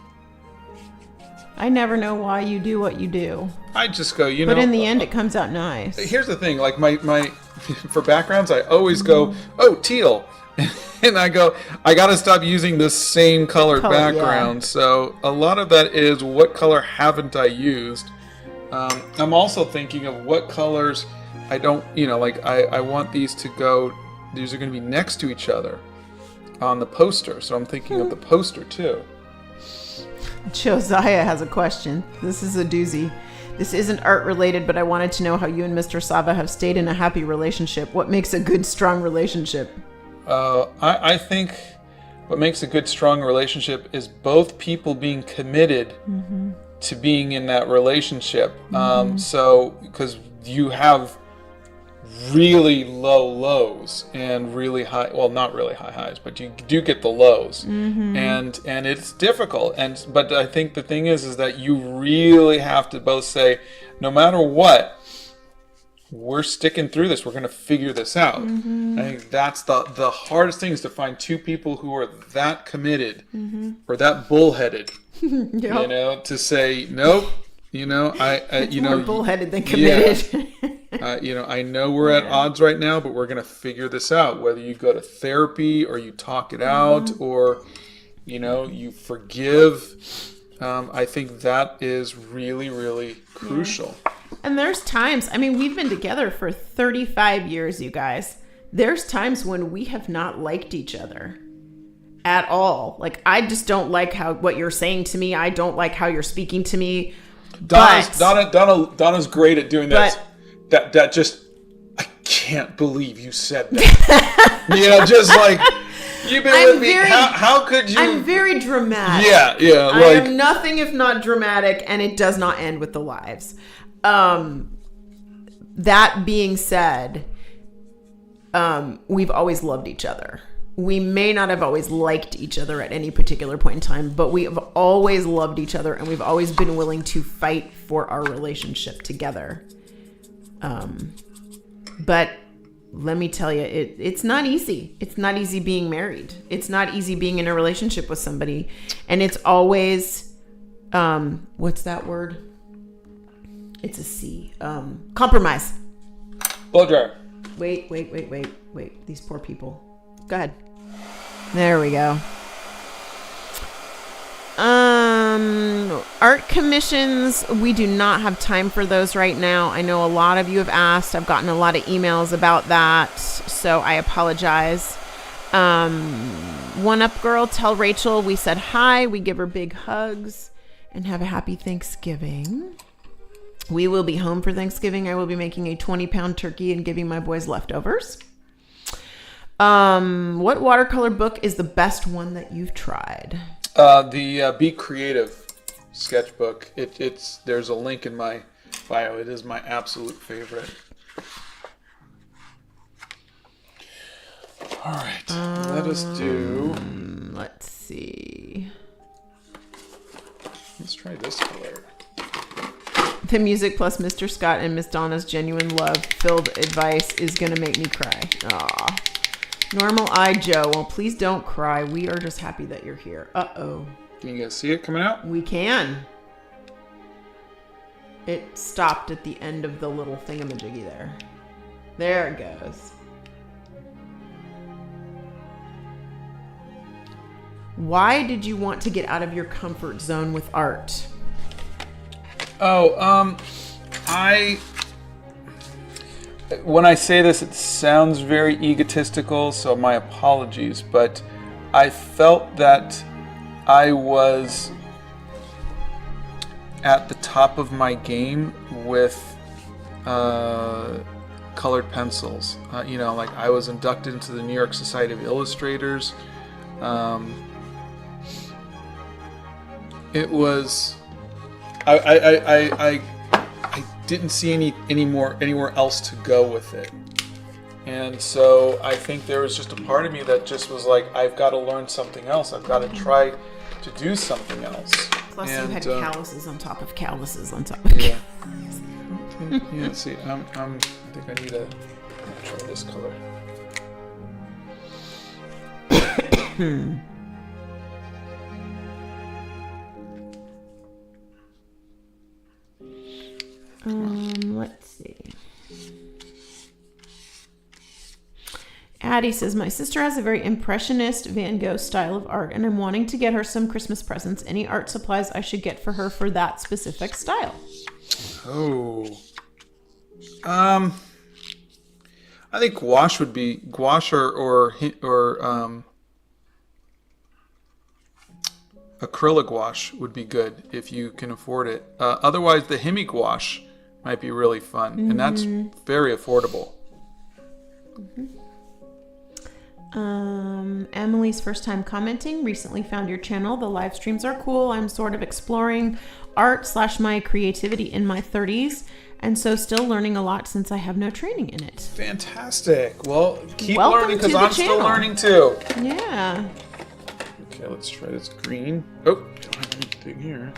Speaker 3: I never know why you do what you do.
Speaker 2: I just go, you know...
Speaker 3: But in the end, it comes out nice.
Speaker 2: Here's the thing, like my for backgrounds, I always go, oh, teal. And I go, I got to stop using the same colored background.
Speaker 3: Yeah.
Speaker 2: So a lot of that is what color haven't I used? I'm also thinking of what colors I don't, you know, like I want these to go, these are going to be next to each other on the poster. So I'm thinking of the poster too.
Speaker 3: Josiah has a question. This is a doozy. This isn't art related, but I wanted to know how you and Mr. Sava have stayed in a happy relationship. What makes a good, strong relationship?
Speaker 2: I think what makes a good, strong relationship is both people being committed to being in that relationship. So, because you have really low lows and really high, well, not really high highs, but you do get the lows, and it's difficult. But I think the thing is that you really have to both say, no matter what, we're sticking through this. We're going to figure this out. I think that's the hardest thing, is to find two people who are that committed or that bullheaded, you know, to say, nope, you know,
Speaker 3: It's
Speaker 2: you
Speaker 3: more
Speaker 2: know,
Speaker 3: bullheaded than committed.
Speaker 2: you know, I know we're at odds right now, but we're going to figure this out. Whether you go to therapy or you talk it out or, you know, you forgive. I think that is really, really crucial.
Speaker 3: And there's times, I mean, we've been together for 35 years, you guys. There's times when we have not liked each other at all. Like, I just don't like what you're saying to me. I don't like how you're speaking to me.
Speaker 2: Donna's great at doing this. That just, I can't believe you said that. You know, just like, you've been with me. How could you?
Speaker 3: I'm very dramatic.
Speaker 2: Yeah.
Speaker 3: I
Speaker 2: Like,
Speaker 3: am nothing if not dramatic, and it does not end with the lives. That being said, we've always loved each other. We may not have always liked each other at any particular point in time, but we have always loved each other, and we've always been willing to fight for our relationship together. But let me tell you, it's not easy. It's not easy being married. It's not easy being in a relationship with somebody. And it's always, what's that word? It's a C. Compromise.
Speaker 2: blow dryer.
Speaker 3: Wait. These poor people. Go ahead. There we go. Art commissions, we do not have time for those right now. I know a lot of you have asked. I've gotten a lot of emails about that, so I apologize. One Up Girl, tell Rachel we said hi. We give her big hugs, and have a happy Thanksgiving. We will be home for Thanksgiving. I will be making a 20-pound turkey and giving my boys leftovers. What watercolor book is the best one that you've tried?
Speaker 2: The Be Creative sketchbook. There's a link in my bio. It is my absolute favorite. All right, let us do.
Speaker 3: Let's see.
Speaker 2: Let's try this color.
Speaker 3: The music plus Mr. Scott and Miss Donna's genuine love-filled advice is gonna make me cry. Aw. Normal Eye Joe. Well, please don't cry. We are just happy that you're here. Uh-oh.
Speaker 2: Can you guys see it coming out?
Speaker 3: We can. It stopped at the end of the little thingamajiggy there. There it goes. Why did you want to get out of your comfort zone with art?
Speaker 2: When I say this, it sounds very egotistical, so my apologies, but I felt that I was at the top of my game with colored pencils. Like I was inducted into the New York Society of Illustrators. It was... I didn't see anywhere else to go with it, and so I think there was just a part of me that just was like, I've got to learn something else. I've got to try to do something else.
Speaker 3: Plus,
Speaker 2: and,
Speaker 3: you had calluses on top of calluses on top.
Speaker 2: Yeah. Yeah. See, I think I need to try this color.
Speaker 3: Let's see. Addie says, my sister has a very impressionist Van Gogh style of art, and I'm wanting to get her some Christmas presents. Any art supplies I should get for her for that specific style?
Speaker 2: Oh. I think gouache would be or acrylic gouache would be good if you can afford it. Otherwise, the Hemi gouache might be really fun, and that's very affordable.
Speaker 3: Emily's first time commenting. Recently found your channel. The live streams are cool. I'm sort of exploring art / my creativity in my 30s, and so still learning a lot since I have no training in it.
Speaker 2: Fantastic. Well, keep
Speaker 3: Welcome
Speaker 2: learning
Speaker 3: to
Speaker 2: because
Speaker 3: the
Speaker 2: I'm still
Speaker 3: channel.
Speaker 2: learning too.
Speaker 3: Yeah.
Speaker 2: Okay, let's try this green. Oh, don't have anything here.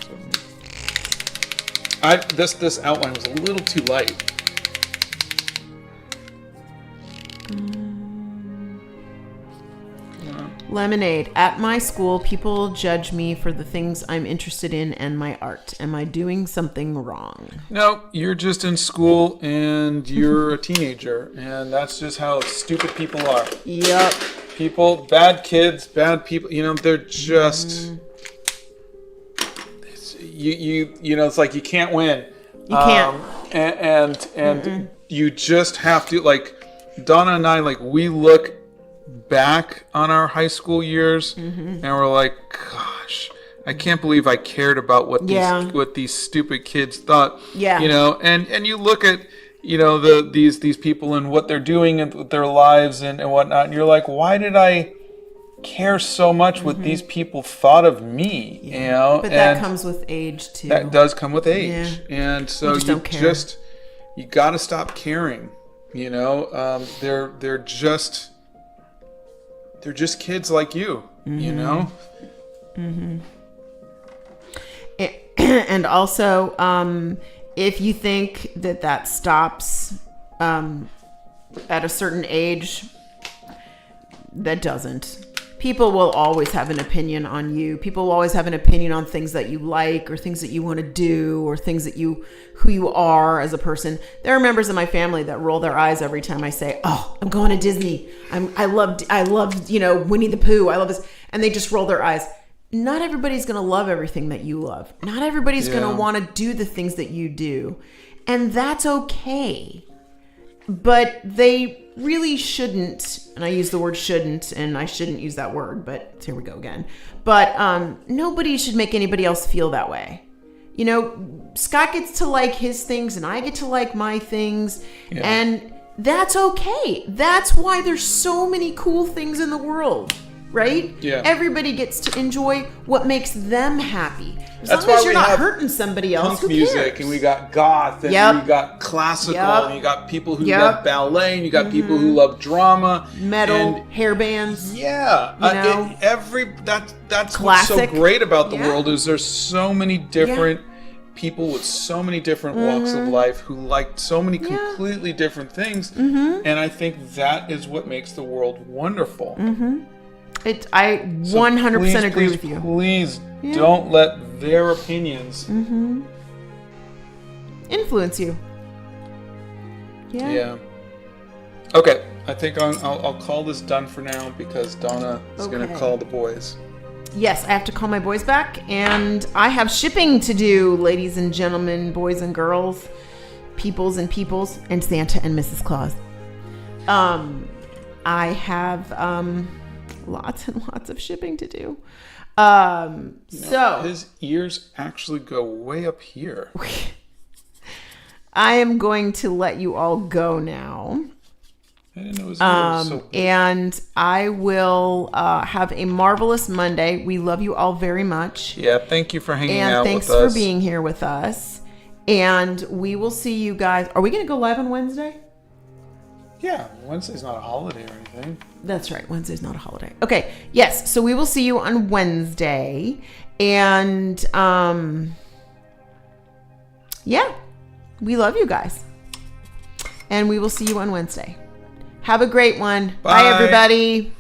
Speaker 2: This outline was a little too light.
Speaker 3: Lemonade. At my school, people judge me for the things I'm interested in and my art. Am I doing something wrong?
Speaker 2: No, you're just in school and you're a teenager, and that's just how stupid people are.
Speaker 3: Yep.
Speaker 2: People, bad kids, bad people, they're just... It's like you can't win.
Speaker 3: You can't.
Speaker 2: And you just have to, like, Donna and I, like, we look back on our high school years and we're like, gosh, I can't believe I cared about what these stupid kids thought.
Speaker 3: Yeah.
Speaker 2: And you look at these people and what they're doing and with their lives and whatnot, and you're like, why did I care so much what these people thought of me?
Speaker 3: But that comes with age too.
Speaker 2: That does come with age. Yeah. And so you got to stop caring. They're just kids like you,
Speaker 3: And also, if you think that stops at a certain age, that doesn't. People will always have an opinion on you. People will always have an opinion on things that you like or things that you want to do or things that who you are as a person. There are members of my family that roll their eyes every time I say, "Oh, I'm going to Disney. I love Winnie the Pooh. I love this," and they just roll their eyes. Not everybody's going to love everything that you love. Not everybody's going to want to do the things that you do, and that's okay. But they really shouldn't, and I use the word shouldn't, and I shouldn't use that word, but here we go again. But nobody should make anybody else feel that way. Scott gets to like his things, and I get to like my things, and that's okay. That's why there's so many cool things in the world, right? Yeah. Everybody gets to enjoy what makes them happy. As long as you're not hurting somebody else, who
Speaker 2: music,
Speaker 3: cares?
Speaker 2: And we got goth, and we got classical, and you got people who love ballet, and you got people who love drama,
Speaker 3: metal, hair bands.
Speaker 2: Yeah, that's what's so great about the world is there's so many different people with so many different walks of life who like so many completely different things, and I think that is what makes the world wonderful.
Speaker 3: I 100% agree with you.
Speaker 2: Please don't let their opinions
Speaker 3: influence you.
Speaker 2: Yeah. Okay, I think I'll call this done for now because Donna is going to call the boys.
Speaker 3: yes, I have to call my boys back, and I have shipping to do, ladies and gentlemen, boys and girls, peoples, and Santa and Mrs. Claus. I have lots and lots of shipping to do. So
Speaker 2: his ears actually go way up here.
Speaker 3: I am going to let you all go now.
Speaker 2: I didn't know his ears were so big.
Speaker 3: And I will have a marvelous Monday. We love you all very much.
Speaker 2: Yeah, thank you for hanging
Speaker 3: And
Speaker 2: out
Speaker 3: thanks
Speaker 2: with us.
Speaker 3: for being here with us. And we will see you guys. Are we going to go live on Wednesday?
Speaker 2: Yeah, Wednesday's not a holiday or anything.
Speaker 3: That's right. Wednesday's not a holiday. Okay. Yes. So we will see you on Wednesday. And yeah, we love you guys. And we will see you on Wednesday. Have a great one. Bye everybody.